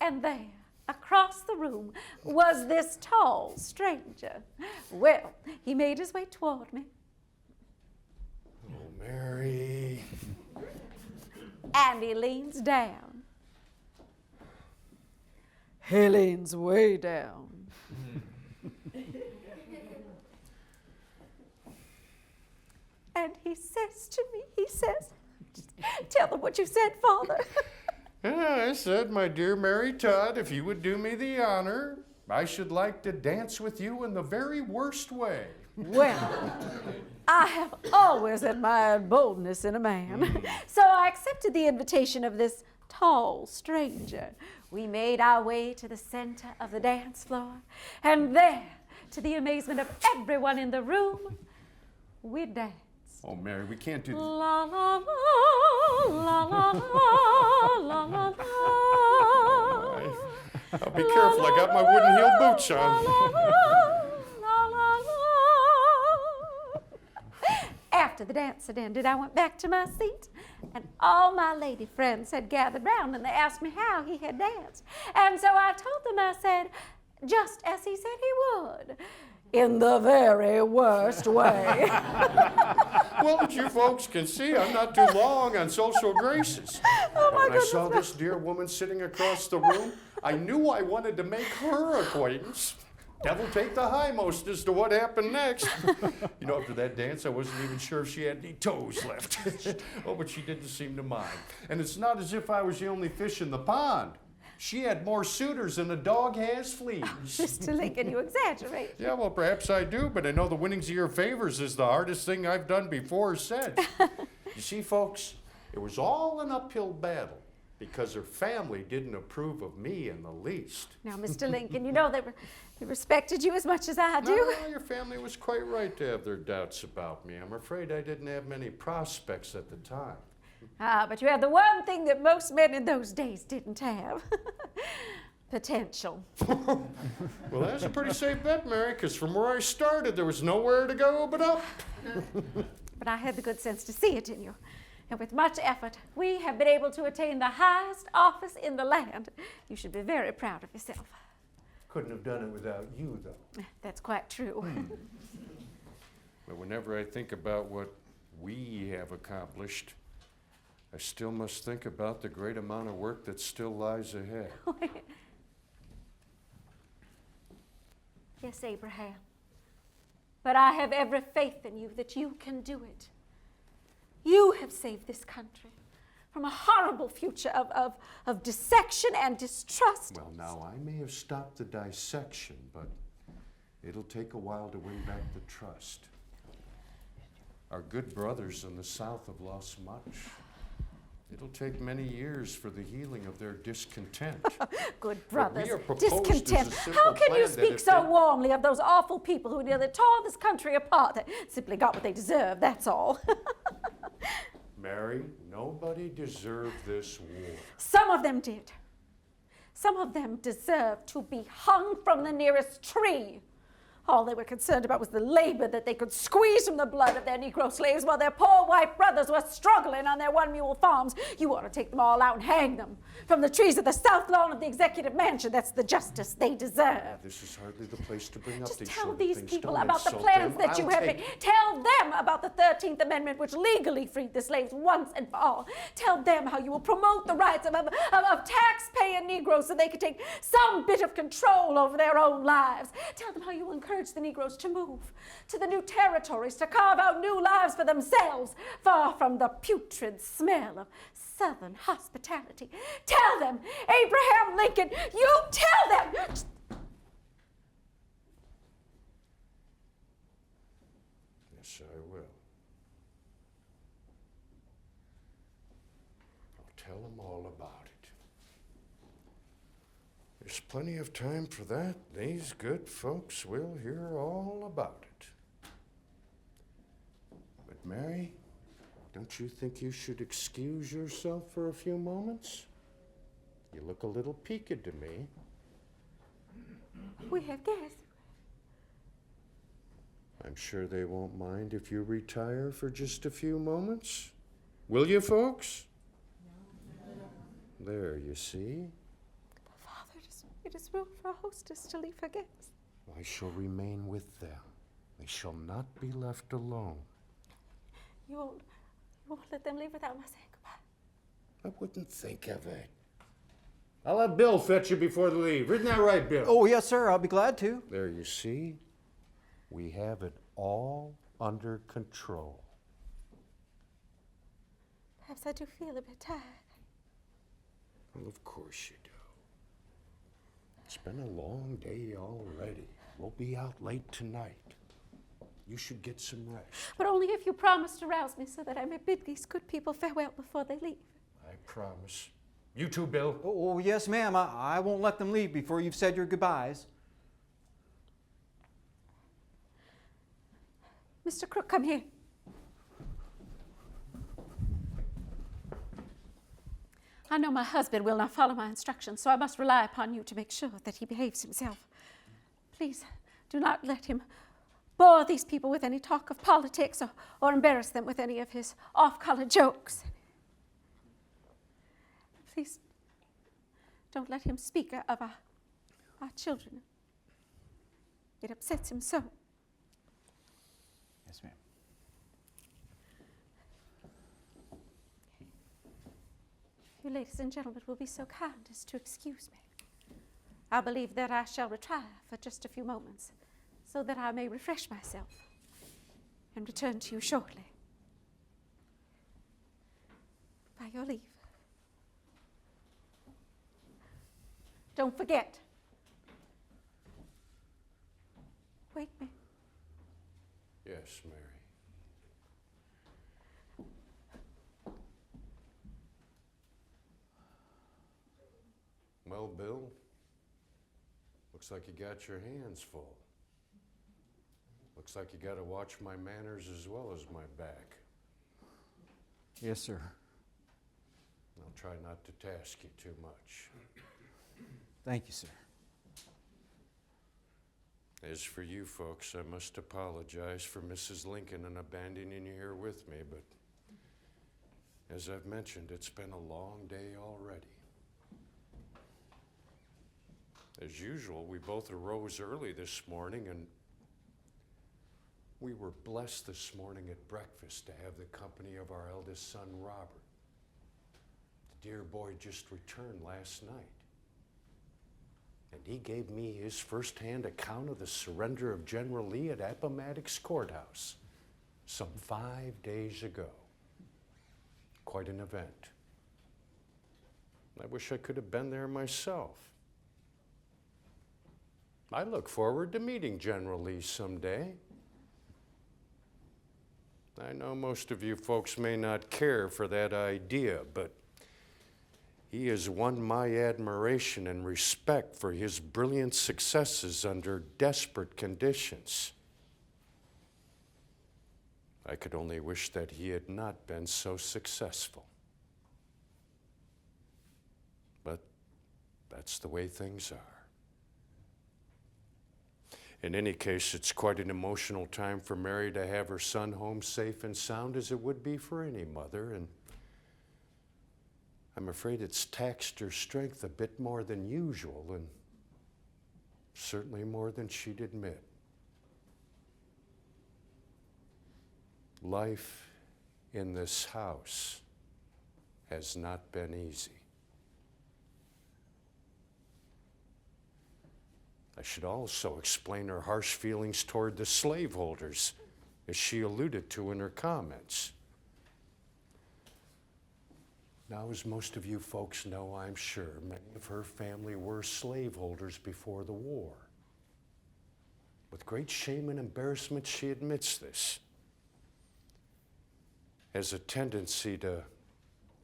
and there, across the room, was this tall stranger. Well, he made his way toward me, Oh, Mary. and he leans down. He leans way down. And he says to me, tell them what you said, Father. Yeah, I said, my dear Mary Todd, if you would do me the honor, I should like to dance with you in the very worst way. Well, I have always admired boldness in a man, so I accepted the invitation of this tall stranger. We made our way to the center of the dance floor, and there, to the amazement of everyone in the room, we danced. Oh, Mary, we can't do this. La la la, la la la, la la la. I'll be careful, I got my wooden heel boots on. After the dance had ended, I went back to my seat, and all my lady friends had gathered round, and they asked me how he had danced. And so I told them, I said, just as he said he would, in the very worst way. Well, but you folks can see I'm not too long on social graces. Oh, my When I goodness. saw this dear woman sitting across the room, I knew I wanted to make her acquaintance. Devil take the highmost as to what happened next. You know, after that dance, I wasn't even sure if she had any toes left. Oh, but she didn't seem to mind. And it's not as if I was the only fish in the pond. She had more suitors than a dog has fleas. Mr. Lincoln, you exaggerate. Yeah, well, perhaps I do, but I know the winnings of your favors is the hardest thing I've done before or since. You see, folks, it was all an uphill battle because her family didn't approve of me in the least. Now, Mr. Lincoln, you know they respected you as much as I do. No, your family was quite right to have their doubts about me. I'm afraid I didn't have many prospects at the time. Ah, but you had the one thing that most men in those days didn't have. Potential. Well, that's a pretty safe bet, Mary, because from where I started, there was nowhere to go but up. But I had the good sense to see it in you. And with much effort, we have been able to attain the highest office in the land. You should be very proud of yourself. Couldn't have done it without you, though. That's quite true. But whenever I think about what we have accomplished, I still must think about the great amount of work that still lies ahead. Yes, Abraham. But I have every faith in you that you can do it. You have saved this country from a horrible future of dissection and distrust. Well, now, I may have stopped the dissection, but it'll take a while to win back the trust. Our good brothers in the South have lost much. It'll take many years for the healing of their discontent. Good What we brothers, are proposed is a discontent. simple How can you plan that speak if so they- warmly of those awful people who nearly tore this country apart? They simply got what they deserved, that's all. Mary, nobody deserved this war. Some of them did. Some of them deserved to be hung from the nearest tree. All they were concerned about was the labor that they could squeeze from the blood of their Negro slaves while their poor white brothers were struggling on their one-mule farms. You ought to take them all out and hang them from the trees of the south lawn of the executive mansion. That's the justice they deserve. This is hardly the place to bring up Just these tell sort of these things. people Don't about the insult plans them. that you I'll have take- made. Tell them about the 13th Amendment, which legally freed the slaves once and for all. Tell them how you will promote the rights of tax-paying Negroes so they can take some bit of control over their own lives. Tell them how you will encourage the Negroes to move to the new territories, to carve out new lives for themselves, far from the putrid smell of Southern hospitality. Tell them, Abraham Lincoln, you tell them! Yes, I will. I'll tell them all about it. There's plenty of time for that. These good folks will hear all about it. But Mary, don't you think you should excuse yourself for a few moments? You look a little peaked to me. We have guests. I'm sure they won't mind if you retire for just a few moments. Will you, folks? There, you see? Father, it is room for a hostess to leave her guests. I shall remain with them. They shall not be left alone. You won't let them leave without my saying goodbye. I wouldn't think of it. I'll have Bill fetch you before they leave. Isn't that right, Bill? Oh, yes, sir. I'll be glad to. There, you see? We have it all under control. Perhaps I do feel a bit tired. Well, of course you do. It's been a long day already. We'll be out late tonight. You should get some rest. But only if you promise to rouse me so that I may bid these good people farewell before they leave. I promise. You too, Bill. Oh, yes, ma'am. I won't let them leave before you've said your goodbyes. Mr. Crook, come here. I know my husband will not follow my instructions, so I must rely upon you to make sure that he behaves himself. Please do not let him bore these people with any talk of politics or embarrass them with any of his off-color jokes. Please don't let him speak of our children. It upsets him so. Yes, ma'am. You ladies and gentlemen will be so kind as to excuse me. I believe that I shall retire for just a few moments so that I may refresh myself and return to you shortly. By your leave. Don't forget. Wake me. Yes, Mary. Well, Bill, looks like you got your hands full. Looks like you got to watch my manners as well as my back. Yes, sir. I'll try not to task you too much. Thank you, sir. As for you folks, I must apologize for Mrs. Lincoln and abandoning you here with me, but as I've mentioned, it's been a long day already. As usual, we both arose early this morning, and we were blessed this morning at breakfast to have the company of our eldest son, Robert. The dear boy just returned last night. And he gave me his firsthand account of the surrender of General Lee at Appomattox Courthouse some 5 days ago. Quite an event. I wish I could have been there myself. I look forward to meeting General Lee someday. I know most of you folks may not care for that idea, but he has won my admiration and respect for his brilliant successes under desperate conditions. I could only wish that he had not been so successful. But that's the way things are. In any case, it's quite an emotional time for Mary to have her son home safe and sound, as it would be for any mother, and I'm afraid it's taxed her strength a bit more than usual, and certainly more than she'd admit. Life in this house has not been easy. I should also explain her harsh feelings toward the slaveholders, as she alluded to in her comments. Now, as most of you folks know, I'm sure, many of her family were slaveholders before the war. With great shame and embarrassment, she admits this. Has a tendency to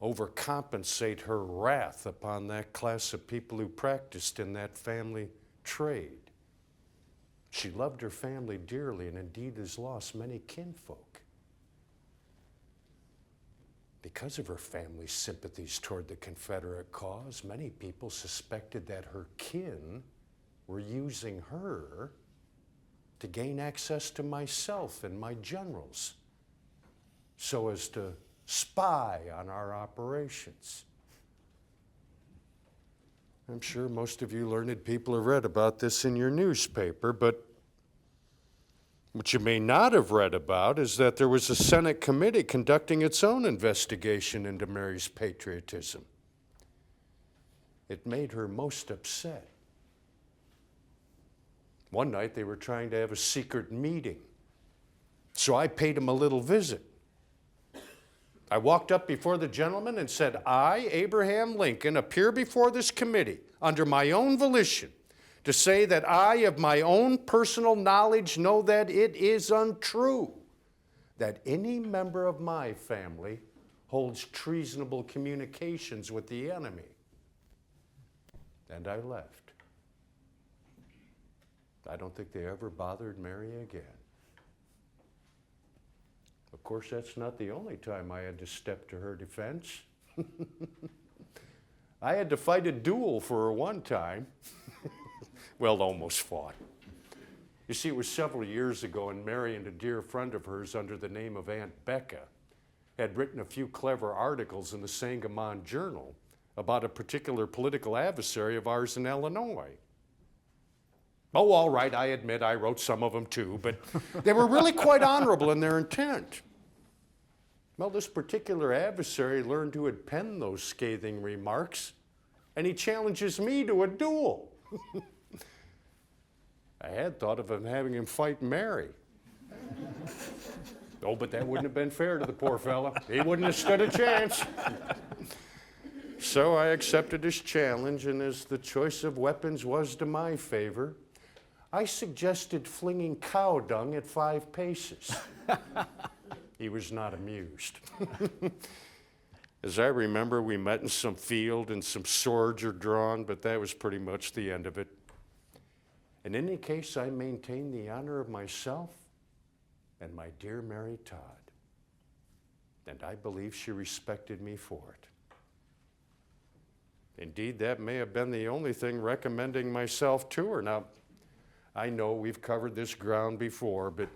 overcompensate her wrath upon that class of people who practiced in that family trade. She loved her family dearly and indeed has lost many kinfolk. Because of her family's sympathies toward the Confederate cause, many people suspected that her kin were using her to gain access to myself and my generals, so as to spy on our operations. I'm sure most of you learned people have read about this in your newspaper, but what you may not have read about is that there was a Senate committee conducting its own investigation into Mary's patriotism. It made her most upset. One night they were trying to have a secret meeting, so I paid him a little visit. I walked up before the gentleman and said, I, Abraham Lincoln, appear before this committee under my own volition to say that I, of my own personal knowledge, know that it is untrue that any member of my family holds treasonable communications with the enemy. And I left. I don't think they ever bothered Mary again. Of course, that's not the only time I had to step to her defense. I had to fight a duel for her one time. Well, almost fought. You see, it was several years ago, and Mary and a dear friend of hers under the name of Aunt Becca had written a few clever articles in the Sangamon Journal about a particular political adversary of ours in Illinois. Oh, all right, I admit I wrote some of them too, but they were really quite honorable in their intent. Well, this particular adversary learned who had penned those scathing remarks, and he challenges me to a duel. I had thought of having him fight Mary. Oh, but that wouldn't have been fair to the poor fella. He wouldn't have stood a chance. So I accepted his challenge, and as the choice of weapons was to my favor, I suggested flinging cow dung at 5 paces. He was not amused. As I remember, we met in some field and some swords are drawn, but that was pretty much the end of it. In any case, I maintained the honor of myself and my dear Mary Todd, and I believe she respected me for it. Indeed, that may have been the only thing recommending myself to her. Now, I know we've covered this ground before, but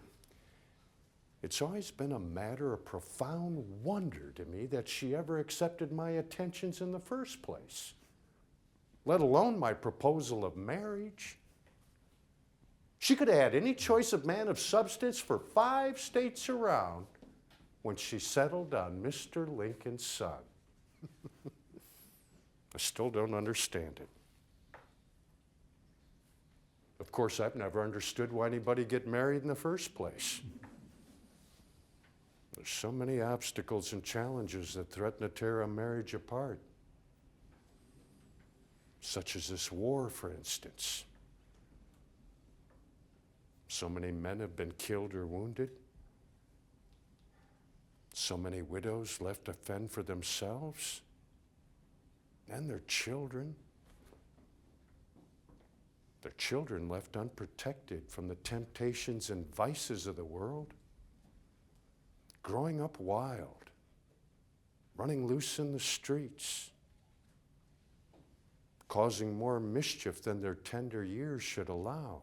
it's always been a matter of profound wonder to me that she ever accepted my attentions in the first place, let alone my proposal of marriage. She could have had any choice of man of substance for 5 states around when she settled on Mr. Lincoln's son. I still don't understand it. Of course, I've never understood why anybody get married in the first place. There's so many obstacles and challenges that threaten to tear a marriage apart, such as this war, for instance. So many men have been killed or wounded. So many widows left to fend for themselves and their children. Their children left unprotected from the temptations and vices of the world, growing up wild, running loose in the streets, causing more mischief than their tender years should allow.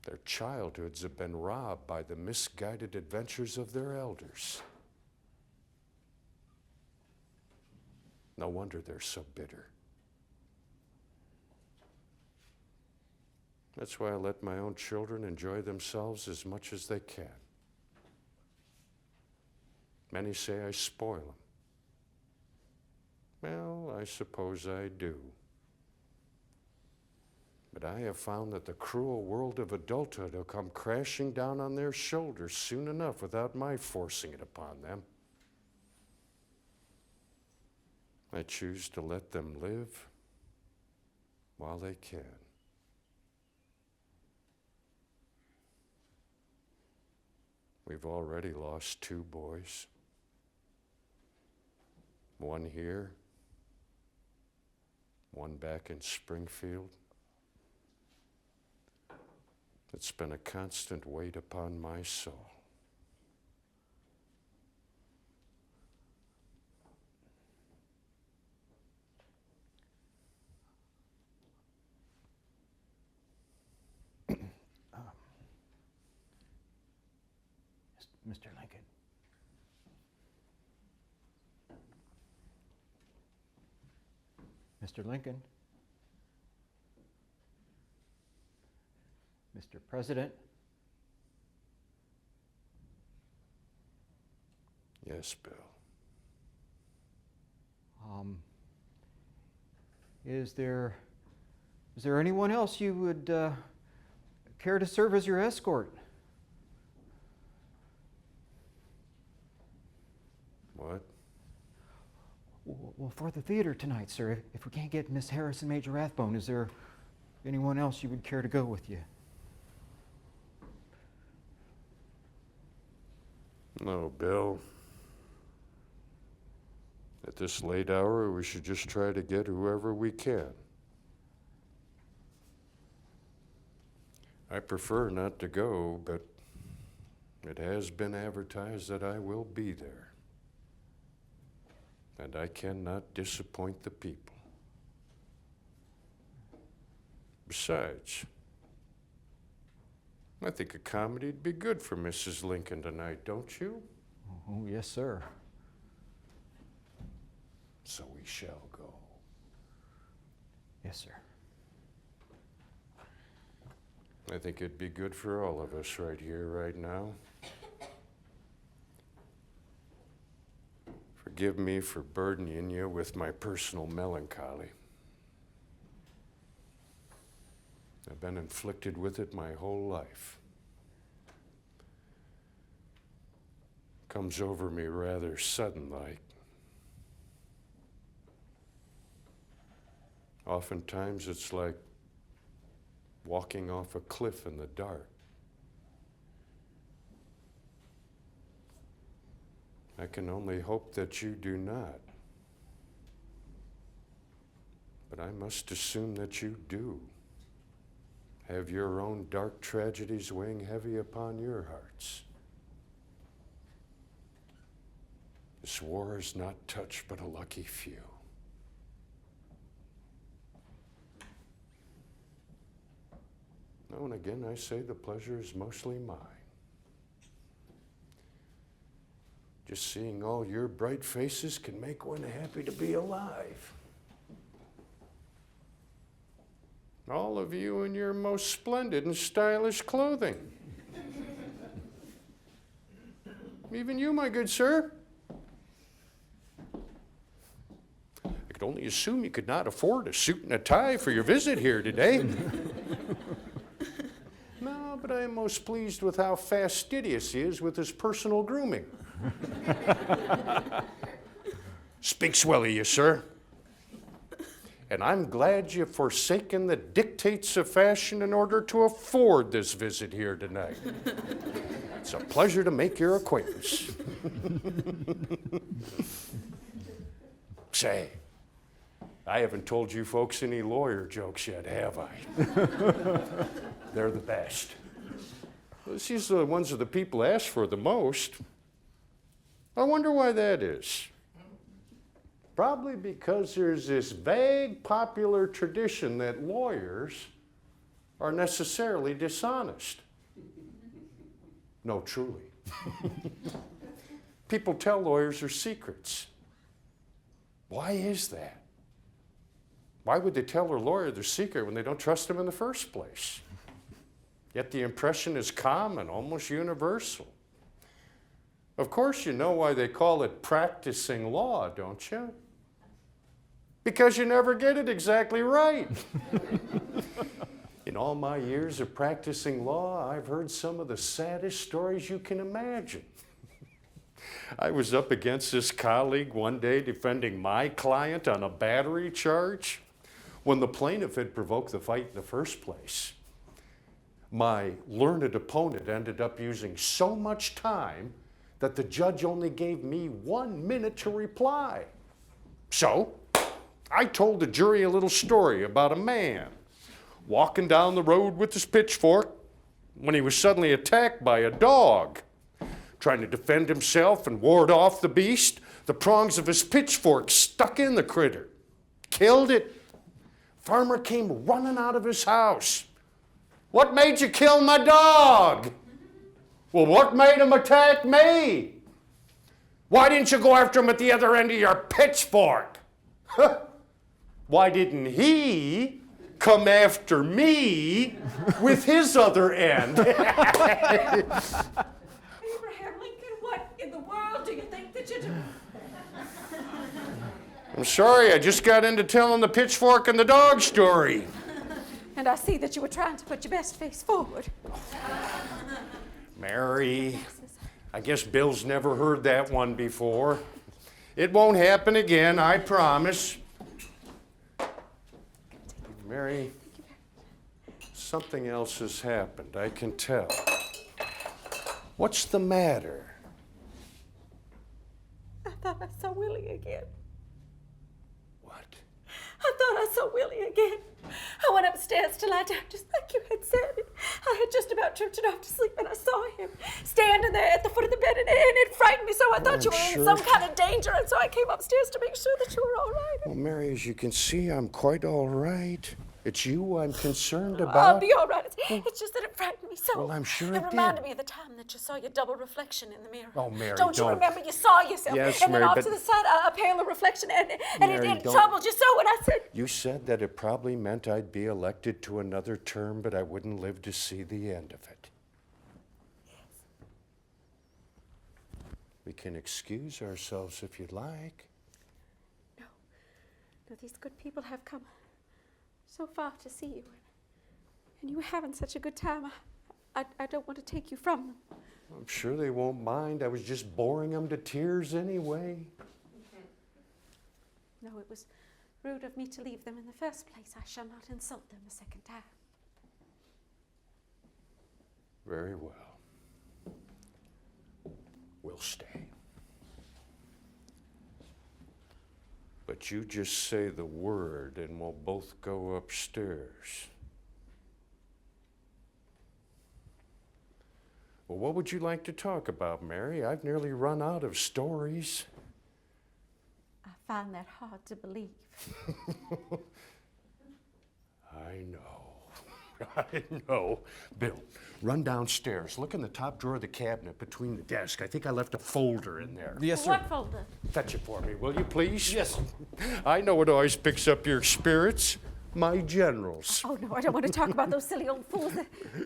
Their childhoods have been robbed by the misguided adventures of their elders. No wonder they're so bitter. That's why I let my own children enjoy themselves as much as they can. Many say I spoil them. Well, I suppose I do. But I have found that the cruel world of adulthood will come crashing down on their shoulders soon enough without my forcing it upon them. I choose to let them live while they can. We've already lost 2 boys. One here, one back in Springfield. It's been a constant weight upon my soul. Mr. Lincoln. Mr. Lincoln. Mr. President. Yes, Bill. Is there anyone else you would care to serve as your escort? What? Well, for the theater tonight, sir, if we can't get Miss Harris and Major Rathbone, is there anyone else you would care to go with you? No, Bill. At this late hour, we should just try to get whoever we can. I prefer not to go, but it has been advertised that I will be there. And I cannot disappoint the people. Besides, I think a comedy'd be good for Mrs. Lincoln tonight, don't you? Oh, yes, sir. So we shall go. Yes, sir. I think it'd be good for all of us right here, right now. Forgive me for burdening you with my personal melancholy. I've been inflicted with it my whole life. Comes over me rather sudden-like. Oftentimes it's like walking off a cliff in the dark. I can only hope that you do not. But I must assume that you do have your own dark tragedies weighing heavy upon your hearts. This war is not touched but a lucky few. Now and again I say the pleasure is mostly mine. Just seeing all your bright faces can make one happy to be alive. All of you in your most splendid and stylish clothing. Even you, my good sir. I could only assume you could not afford a suit and a tie for your visit here today. No, but I am most pleased with how fastidious he is with his personal grooming. Speaks well of you, sir. And I'm glad you've forsaken the dictates of fashion in order to afford this visit here tonight. It's a pleasure to make your acquaintance. Say, I haven't told you folks any lawyer jokes yet, have I? They're the best. These are the ones that the people ask for the most. I wonder why that is. Probably because there's this vague popular tradition that lawyers are necessarily dishonest. No, truly. People tell lawyers their secrets. Why is that? Why would they tell their lawyer their secret when they don't trust him in the first place? Yet the impression is common, almost universal. Of course, you know why they call it practicing law, don't you? Because you never get it exactly right. In all my years of practicing law, I've heard some of the saddest stories you can imagine. I was up against this colleague one day defending my client on a battery charge when the plaintiff had provoked the fight in the first place. My learned opponent ended up using so much time that the judge only gave me 1 minute to reply. So, I told the jury a little story about a man walking down the road with his pitchfork when he was suddenly attacked by a dog. Trying to defend himself and ward off the beast, the prongs of his pitchfork stuck in the critter. Killed it. Farmer came running out of his house. "What made you kill my dog?" "Well, what made him attack me?" "Why didn't you go after him at the other end of your pitchfork?" "Why didn't he come after me with his other end?" Abraham Lincoln, what in the world do you think that you're doing? I'm sorry, I just got into telling the pitchfork and the dog story. And I see that you were trying to put your best face forward. Mary, I guess Bill's never heard that one before. It won't happen again, I promise. Mary, something else has happened, I can tell. What's the matter? I thought I saw Willie again. What? I thought I saw Willie again. I went upstairs to lie down just like you had said. I had just about drifted off to sleep and I saw him standing there at the foot of the bed and it frightened me so I thought you were in some kind of danger and so I came upstairs to make sure that you were all right. Well, Mary, as you can see, I'm quite all right. It's you I'm concerned I'll about. be all right. It's just that it frightened me so. Well, I'm sure it reminded did. me of the time that you saw your double reflection in the mirror. Oh, Mary, Don't you don't. remember you saw yourself? Yes, and Mary, then off but- to the side, a paler reflection, and Mary, it don't- troubled you so. And I said, You said that it probably meant I'd be elected to another term, but I wouldn't live to see the end of it. We can excuse ourselves if you'd like. no, these good people have come so far to see you. and you were having such a good time. I don't want to take you from them. I'm sure they won't mind. I was just boring them to tears anyway. No, it was rude of me to leave them in the first place. I shall not insult them a second time. Very well. We'll stay. But you just say the word and we'll both go upstairs. Well, what would you like to talk about, Mary? I've nearly run out of stories. I find that hard to believe. I know. I know. Bill, run downstairs. Look in the top drawer of the cabinet between the desk. I think I left a folder in there. Yes, sir. What folder? Fetch it for me, will you, please? Yes. I know what always picks up your spirits. My generals. Oh, no, I don't want to talk about those silly old fools.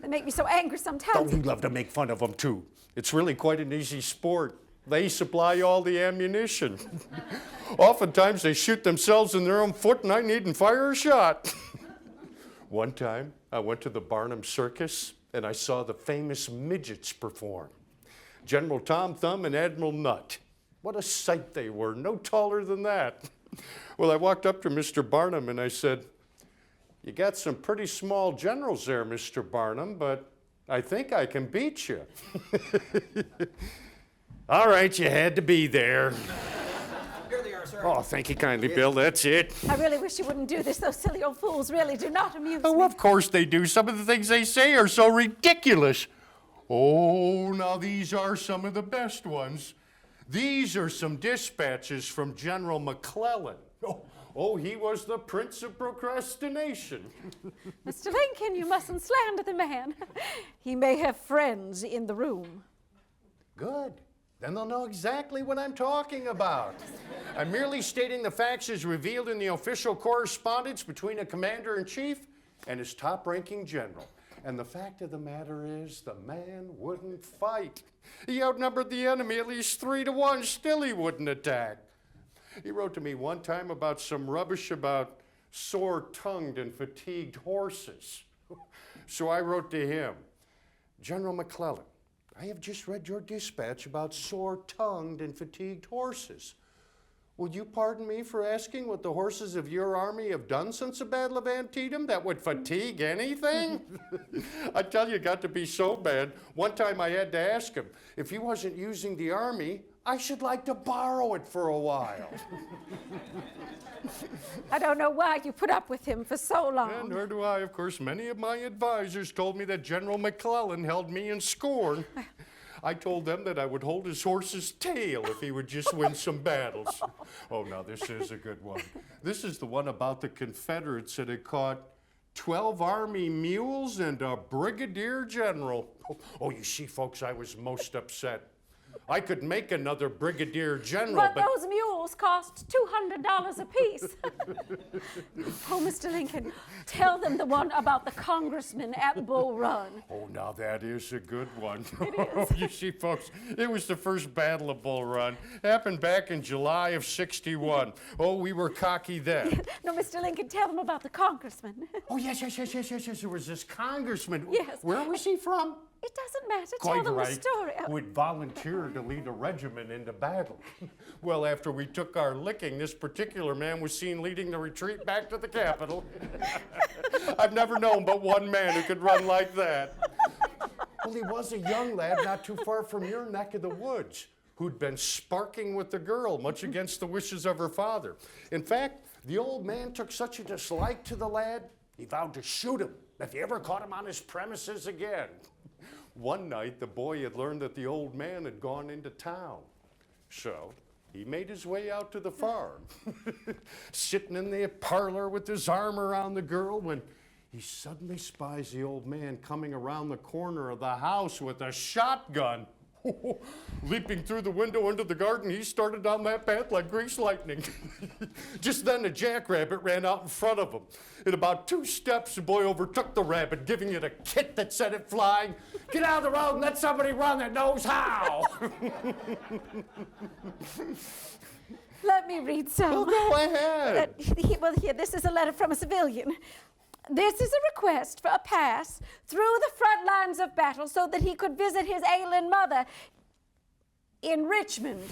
They make me so angry Oh, sometimes. we love to make fun of them, too. It's really quite an easy sport. They supply all the ammunition. Oftentimes, they shoot themselves in their own foot, and I needn't fire a shot. One time, I went to the Barnum Circus, and I saw the famous midgets perform. General Tom Thumb and Admiral Nutt. What a sight they were, no taller than that. Well, I walked up to Mr. Barnum, and I said, "You got some pretty small generals there, Mr. Barnum, but I think I can beat you." All right, you had to be there. Here they are, sir. Oh, thank you kindly, Bill. That's it. I really wish you wouldn't do this. Those silly old fools really do not amuse Oh, me. of course they do. Some of the things they say are so ridiculous. Oh, now these are some of the best ones. These are some dispatches from General McClellan. Oh, he was the prince of procrastination. Mr. Lincoln, you mustn't slander the man. He may have friends in the room. Good. Then they'll know exactly what I'm talking about. I'm merely stating the facts as revealed in the official correspondence between a commander-in-chief and his top-ranking general. And the fact of the matter is, the man wouldn't fight. He outnumbered the enemy at least 3-1, still he wouldn't attack. He wrote to me one time about some rubbish about sore-tongued and fatigued horses. So I wrote to him, "General McClellan, I have just read your dispatch about sore-tongued and fatigued horses. Will you pardon me for asking what the horses of your army have done since the Battle of Antietam that would fatigue anything?" I tell you, it got to be so bad. One time I had to ask him, if he wasn't using the army, I should like to borrow it for a while. I don't know why you put up with him for so long. And nor do I. Of course, many of my advisors told me that General McClellan held me in scorn. I told them that I would hold his horse's tail if he would just win some battles. Oh, now this is a good one. This is the one about the Confederates that had caught 12 Army mules and a brigadier general. Oh, you see, folks, I was most upset. I could make another brigadier general, But those mules cost $200 apiece. Oh, Mr. Lincoln, tell them the one about the congressman at Bull Run. Oh, now that is a good one. You see, folks, it was the first Battle of Bull Run. Happened back in July of '61. Oh, we were cocky then. No, Mr. Lincoln, tell them about the congressman. Oh, yes. There was this congressman. Yes. Where was he from? It doesn't matter. Quite Tell them right. the story. Who had volunteered to lead a regiment into battle. Well, after we took our licking, this particular man was seen leading the retreat back to the Capitol. I've never known but one man who could run like that. Well, he was a young lad not too far from your neck of the woods who'd been sparking with the girl, much against the wishes of her father. In fact, the old man took such a dislike to the lad, he vowed to shoot him if he ever caught him on his premises again. One night, the boy had learned that the old man had gone into town. So he made his way out to the farm, sitting in the parlor with his arm around the girl when he suddenly spies the old man coming around the corner of the house with a shotgun. Leaping through the window into the garden, he started down that path like greased lightning. Just then, a jackrabbit ran out in front of him. In about 2 steps, the boy overtook the rabbit, giving it a kick that sent it flying. "Get out of the road and let somebody run that knows how." Let me read some. Well, go ahead. Well, here, this is a letter from a civilian. This is a request for a pass through the front lines of battle so that he could visit his ailing mother in Richmond.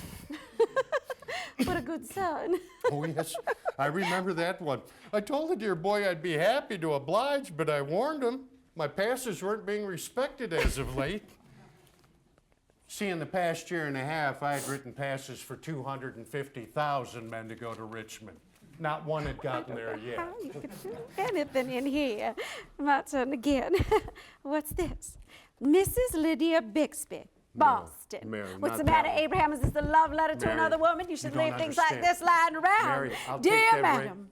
What a good son. Oh, yes, I remember that one. I told the dear boy I'd be happy to oblige, but I warned him my passes weren't being respected as of late. See, in the past year and a half, I had written passes for 250,000 men to go to Richmond. Not one had gotten there yet. How you could do anything in here. My turn again. What's this? Mrs. Lydia Bixby, Boston. Mary, What's the not matter, that one. Abraham? Is this a love letter to Mary, another woman? You should you don't leave things like understand. this lying around. Mary, I'll take Dear that right- madam,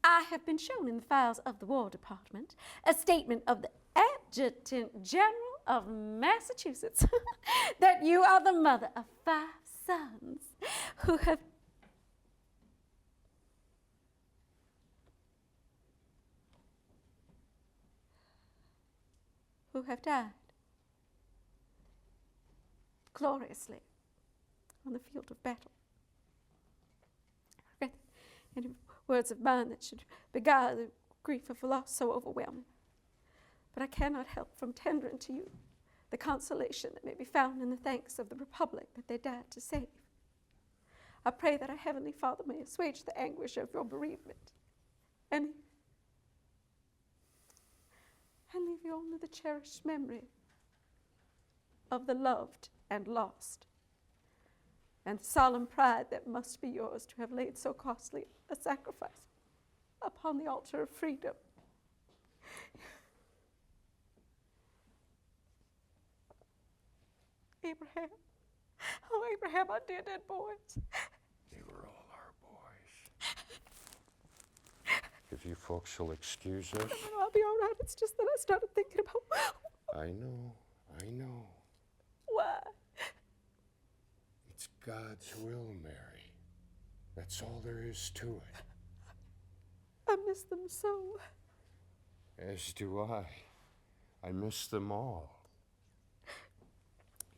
I have been shown in the files of the War Department a statement of the Adjutant General of Massachusetts that you are the mother of 5 sons who have died gloriously on the field of battle. I read any words of mine that should beguile the grief of a loss so overwhelming. But I cannot help from tendering to you the consolation that may be found in the thanks of the Republic that they died to save. I pray that our Heavenly Father may assuage the anguish of your bereavement and leave you only the cherished memory of the loved and lost, and the solemn pride that must be yours to have laid so costly a sacrifice upon the altar of freedom. Abraham, oh Abraham, our dear dead boys. They were all our boys. If you folks will excuse us. Oh, I'll be all right. It's just that I started thinking about I know. why. It's God's will, Mary. That's all there is to it. I miss them so. As do I. I miss them all.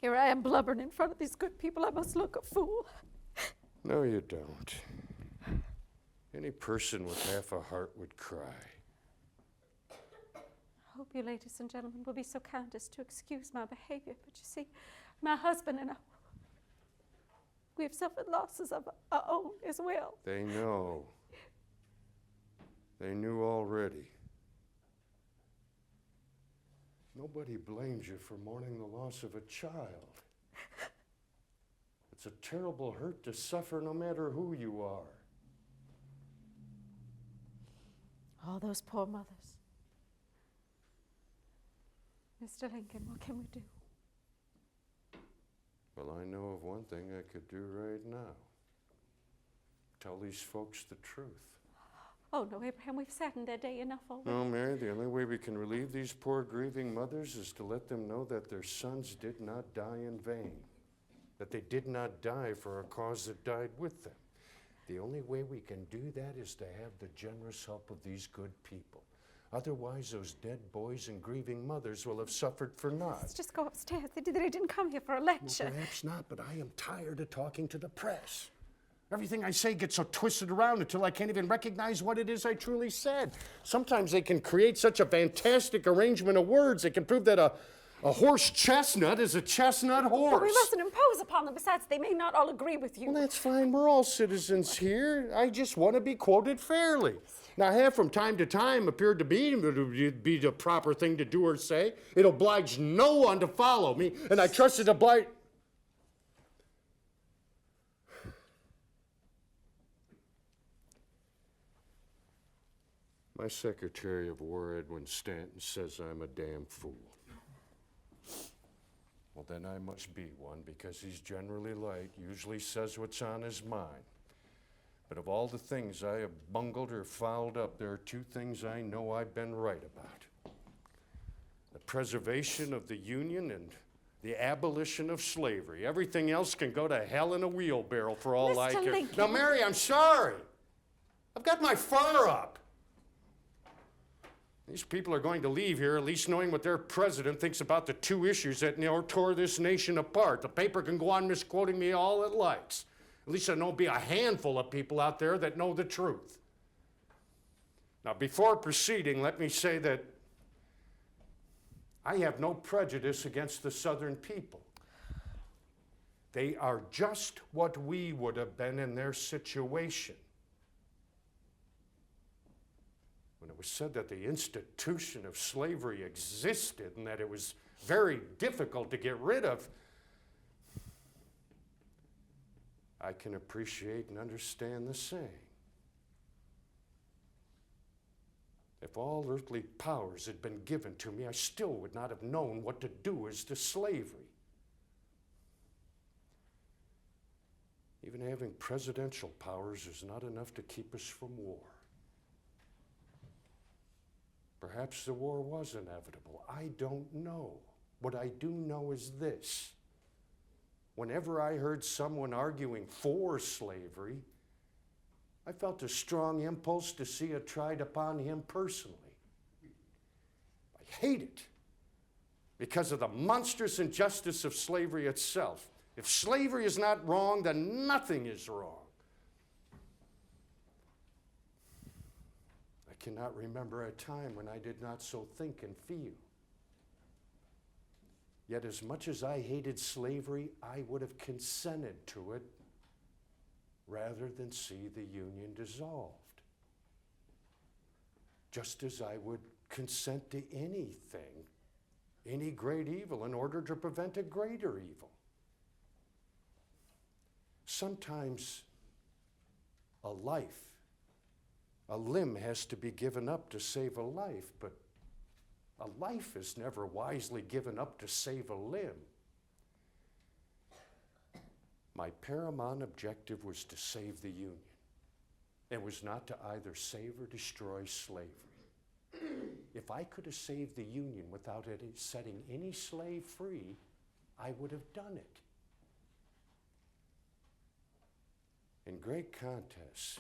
Here I am blubbering in front of these good people. I must look a fool. No, you don't. Any person with half a heart would cry. I hope you ladies and gentlemen will be so kind as to excuse my behavior. But you see, my husband and I, we have suffered losses of our own as well. They know. They knew already. Nobody blames you for mourning the loss of a child. It's a terrible hurt to suffer no matter who you are. All those poor mothers. Mr. Lincoln, what can we do? Well, I know of one thing I could do right now. Tell these folks the truth. Oh, no, Abraham, we've sat in their day enough already. No, Mary, the only way we can relieve these poor grieving mothers is to let them know that their sons did not die in vain, that they did not die for a cause that died with them. The only way we can do that is to have the generous help of these good people. Otherwise, those dead boys and grieving mothers will have suffered for naught. Let's just go upstairs. They didn't come here for a lecture. Well, perhaps not, but I am tired of talking to the press. Everything I say gets so twisted around until I can't even recognize what it is I truly said. Sometimes they can create such a fantastic arrangement of words, they can prove that a horse chestnut is a chestnut horse. But we mustn't impose upon them. Besides, they may not all agree with you. Well, that's fine. We're all citizens here. I just want to be quoted fairly. Now, I have from time to time appeared to be the proper thing to do or say. It obliged no one to follow me, and I trust it obliged. My Secretary of War, Edwin Stanton, says I'm a damn fool. Well, then I must be one, because he's generally light, usually says what's on his mind. But of all the things I have bungled or fouled up, there are 2 things I know I've been right about. The preservation of the Union and the abolition of slavery. Everything else can go to hell in a wheelbarrow for all I Mr. care. Lincoln. Now, Mary, I'm sorry. I've got my fur up. These people are going to leave here at least knowing what their president thinks about the 2 issues that tore this nation apart. The paper can go on misquoting me all it likes. At least there won't be a handful of people out there that know the truth. Now, before proceeding, let me say that I have no prejudice against the Southern people. They are just what we would have been in their situation. When it was said that the institution of slavery existed and that it was very difficult to get rid of, I can appreciate and understand the saying. If all earthly powers had been given to me, I still would not have known what to do as to slavery. Even having presidential powers is not enough to keep us from war. Perhaps the war was inevitable. I don't know. What I do know is this. Whenever I heard someone arguing for slavery, I felt a strong impulse to see it tried upon him personally. I hate it because of the monstrous injustice of slavery itself. If slavery is not wrong, then nothing is wrong. I cannot remember a time when I did not so think and feel. Yet as much as I hated slavery, I would have consented to it rather than see the Union dissolved. Just as I would consent to anything, any great evil, in order to prevent a greater evil. Sometimes a life, a limb has to be given up to save a life, but a life is never wisely given up to save a limb. My paramount objective was to save the Union. It was not to either save or destroy slavery. If I could have saved the Union without setting any slave free, I would have done it. In great contests,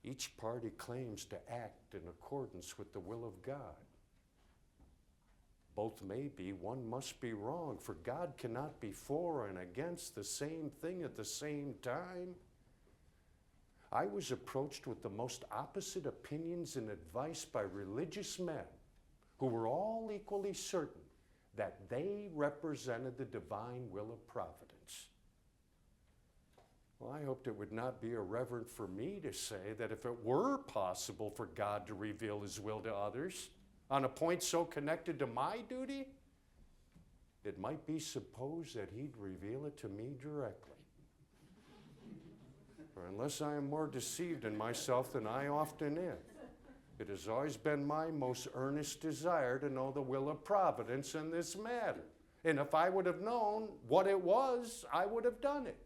each party claims to act in accordance with the will of God. Both may be, one must be wrong, for God cannot be for and against the same thing at the same time. I was approached with the most opposite opinions and advice by religious men who were all equally certain that they represented the divine will of providence. Well, I hoped it would not be irreverent for me to say that if it were possible for God to reveal his will to others on a point so connected to my duty, it might be supposed that he'd reveal it to me directly. For unless I am more deceived in myself than I often am, it has always been my most earnest desire to know the will of providence in this matter. And if I would have known what it was, I would have done it.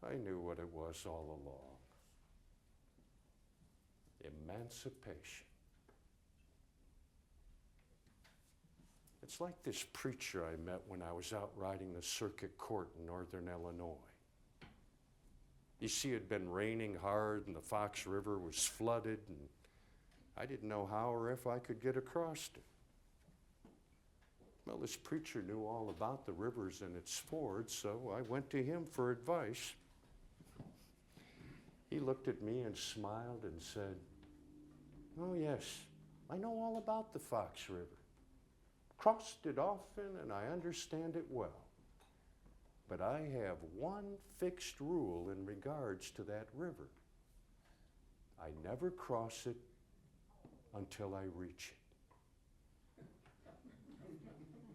I knew what it was all along. Emancipation. It's like this preacher I met when I was out riding the circuit court in northern Illinois. You see, it had been raining hard and the Fox River was flooded, and I didn't know how or if I could get across it. Well, this preacher knew all about the rivers and its fords, so I went to him for advice. He looked at me and smiled and said, "Oh yes, I know all about the Fox River. Crossed it often and I understand it well. But I have one fixed rule in regards to that river. I never cross it until I reach it."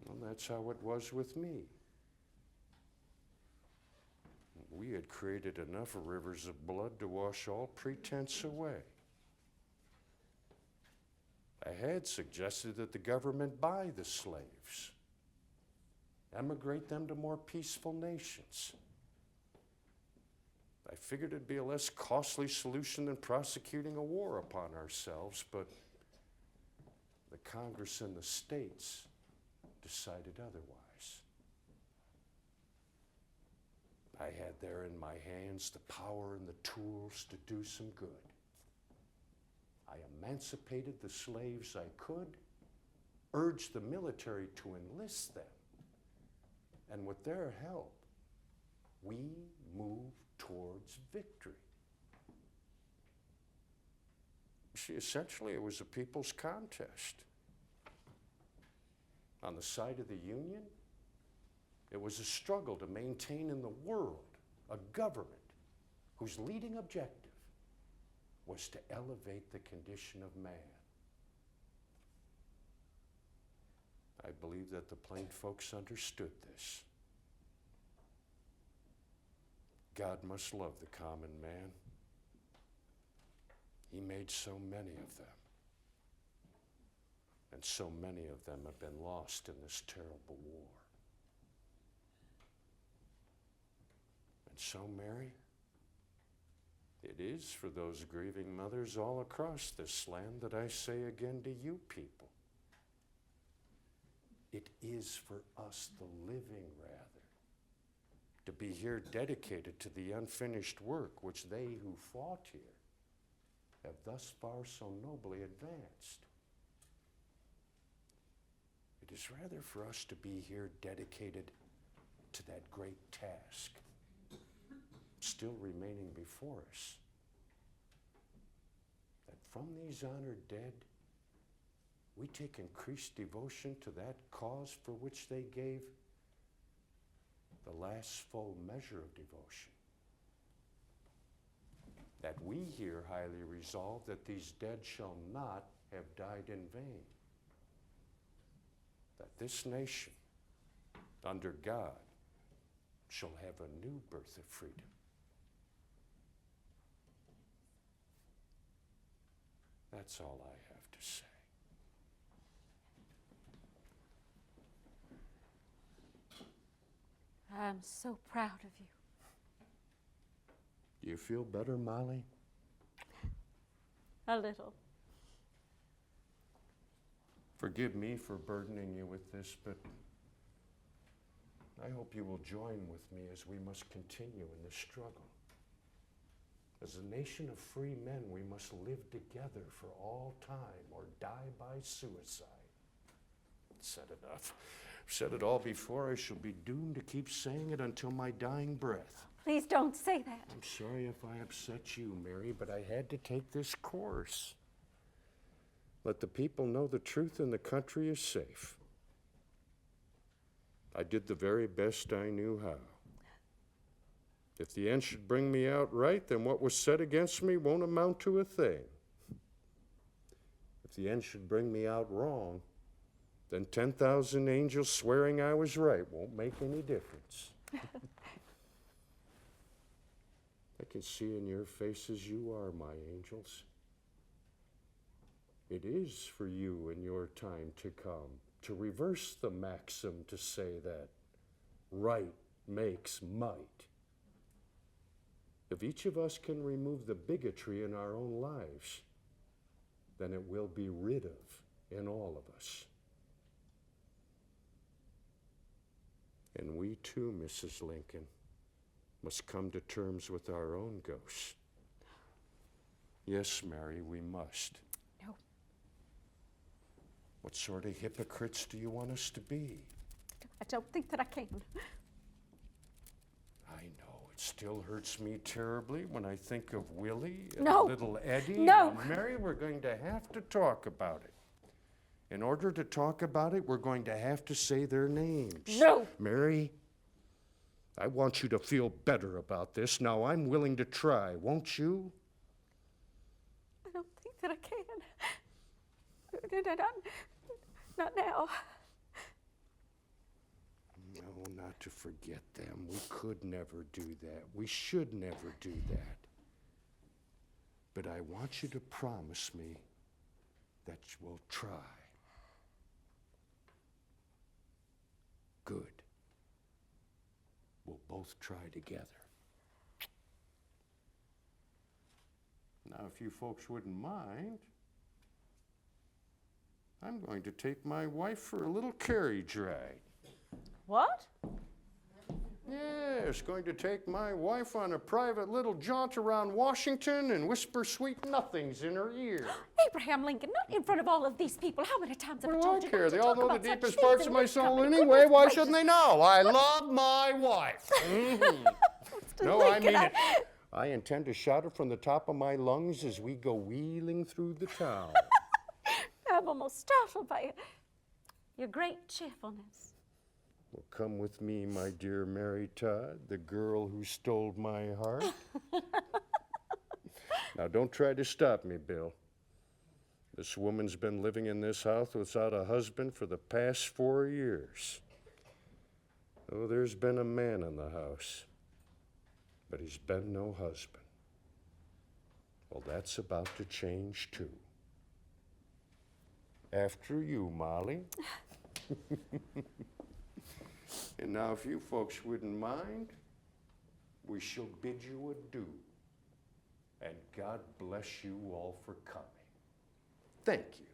Well, that's how it was with me. We had created enough rivers of blood to wash all pretense away. I had suggested that the government buy the slaves, emigrate them to more peaceful nations. I figured it'd be a less costly solution than prosecuting a war upon ourselves, but the Congress and the states decided otherwise. I had there in my hands the power and the tools to do some good. I emancipated the slaves I could, urged the military to enlist them, and with their help, we moved towards victory. See, essentially, it was a people's contest. On the side of the Union, it was a struggle to maintain in the world a government whose leading objective was to elevate the condition of man. I believe that the plain folks understood this. God must love the common man. He made so many of them. And so many of them have been lost in this terrible war. And so, Mary, it is for those grieving mothers all across this land that I say again to you people. It is for us, the living, rather, to be here dedicated to the unfinished work which they who fought here have thus far so nobly advanced. It is rather for us to be here dedicated to that great task still remaining before us, that from these honored dead, we take increased devotion to that cause for which they gave the last full measure of devotion. That we here highly resolve that these dead shall not have died in vain. That this nation, under God, shall have a new birth of freedom. That's all I have to say. I'm so proud of you. Do you feel better, Molly? A little. Forgive me for burdening you with this, but I hope you will join with me as we must continue in this struggle. As a nation of free men, we must live together for all time or die by suicide. Said enough. I've said it all before. I shall be doomed to keep saying it until my dying breath. Please don't say that. I'm sorry if I upset you, Mary, but I had to take this course. Let the people know the truth and the country is safe. I did the very best I knew how. If the end should bring me out right, then what was said against me won't amount to a thing. If the end should bring me out wrong, then 10,000 angels swearing I was right won't make any difference. I can see in your faces you are my angels. It is for you in your time to come to reverse the maxim to say that right makes might. If each of us can remove the bigotry in our own lives, then it will be rid of in all of us. And we too, Mrs. Lincoln, must come to terms with our own ghosts. Yes, Mary, we must. No. What sort of hypocrites do you want us to be? I don't think that I can. I know, it still hurts me terribly when I think of Willie and No. little Eddie. No. And Mary, we're going to have to talk about it. In order to talk about it, we're going to have to say their names. No. Mary, I want you to feel better about this. Now, I'm willing to try, won't you? I don't think that I can. Not now. No, not to forget them. We could never do that. We should never do that. But I want you to promise me that you will try. Good. We'll both try together. Now, if you folks wouldn't mind, I'm going to take my wife for a little carriage ride. What? Yes, going to take my wife on a private little jaunt around Washington and whisper sweet nothings in her ear. Abraham Lincoln, not in front of all of these people. How many times have I What do I told you care? not to They all talk know the about such deepest things parts in of my this soul company? anyway. Goodness Why gracious. shouldn't they know? I love my wife. Mhm. Mr. No, I Lincoln, mean it. I intend to shout it from the top of my lungs as we go wheeling through the town. I'm almost startled by your great cheerfulness. Well, come with me, my dear Mary Todd, the girl who stole my heart. Now, don't try to stop me, Bill. This woman's been living in this house without a husband for the past 4 years. Oh, there's been a man in the house, but he's been no husband. Well, that's about to change, too. After you, Molly. And now, if you folks wouldn't mind, we shall bid you adieu. And God bless you all for coming. Thank you.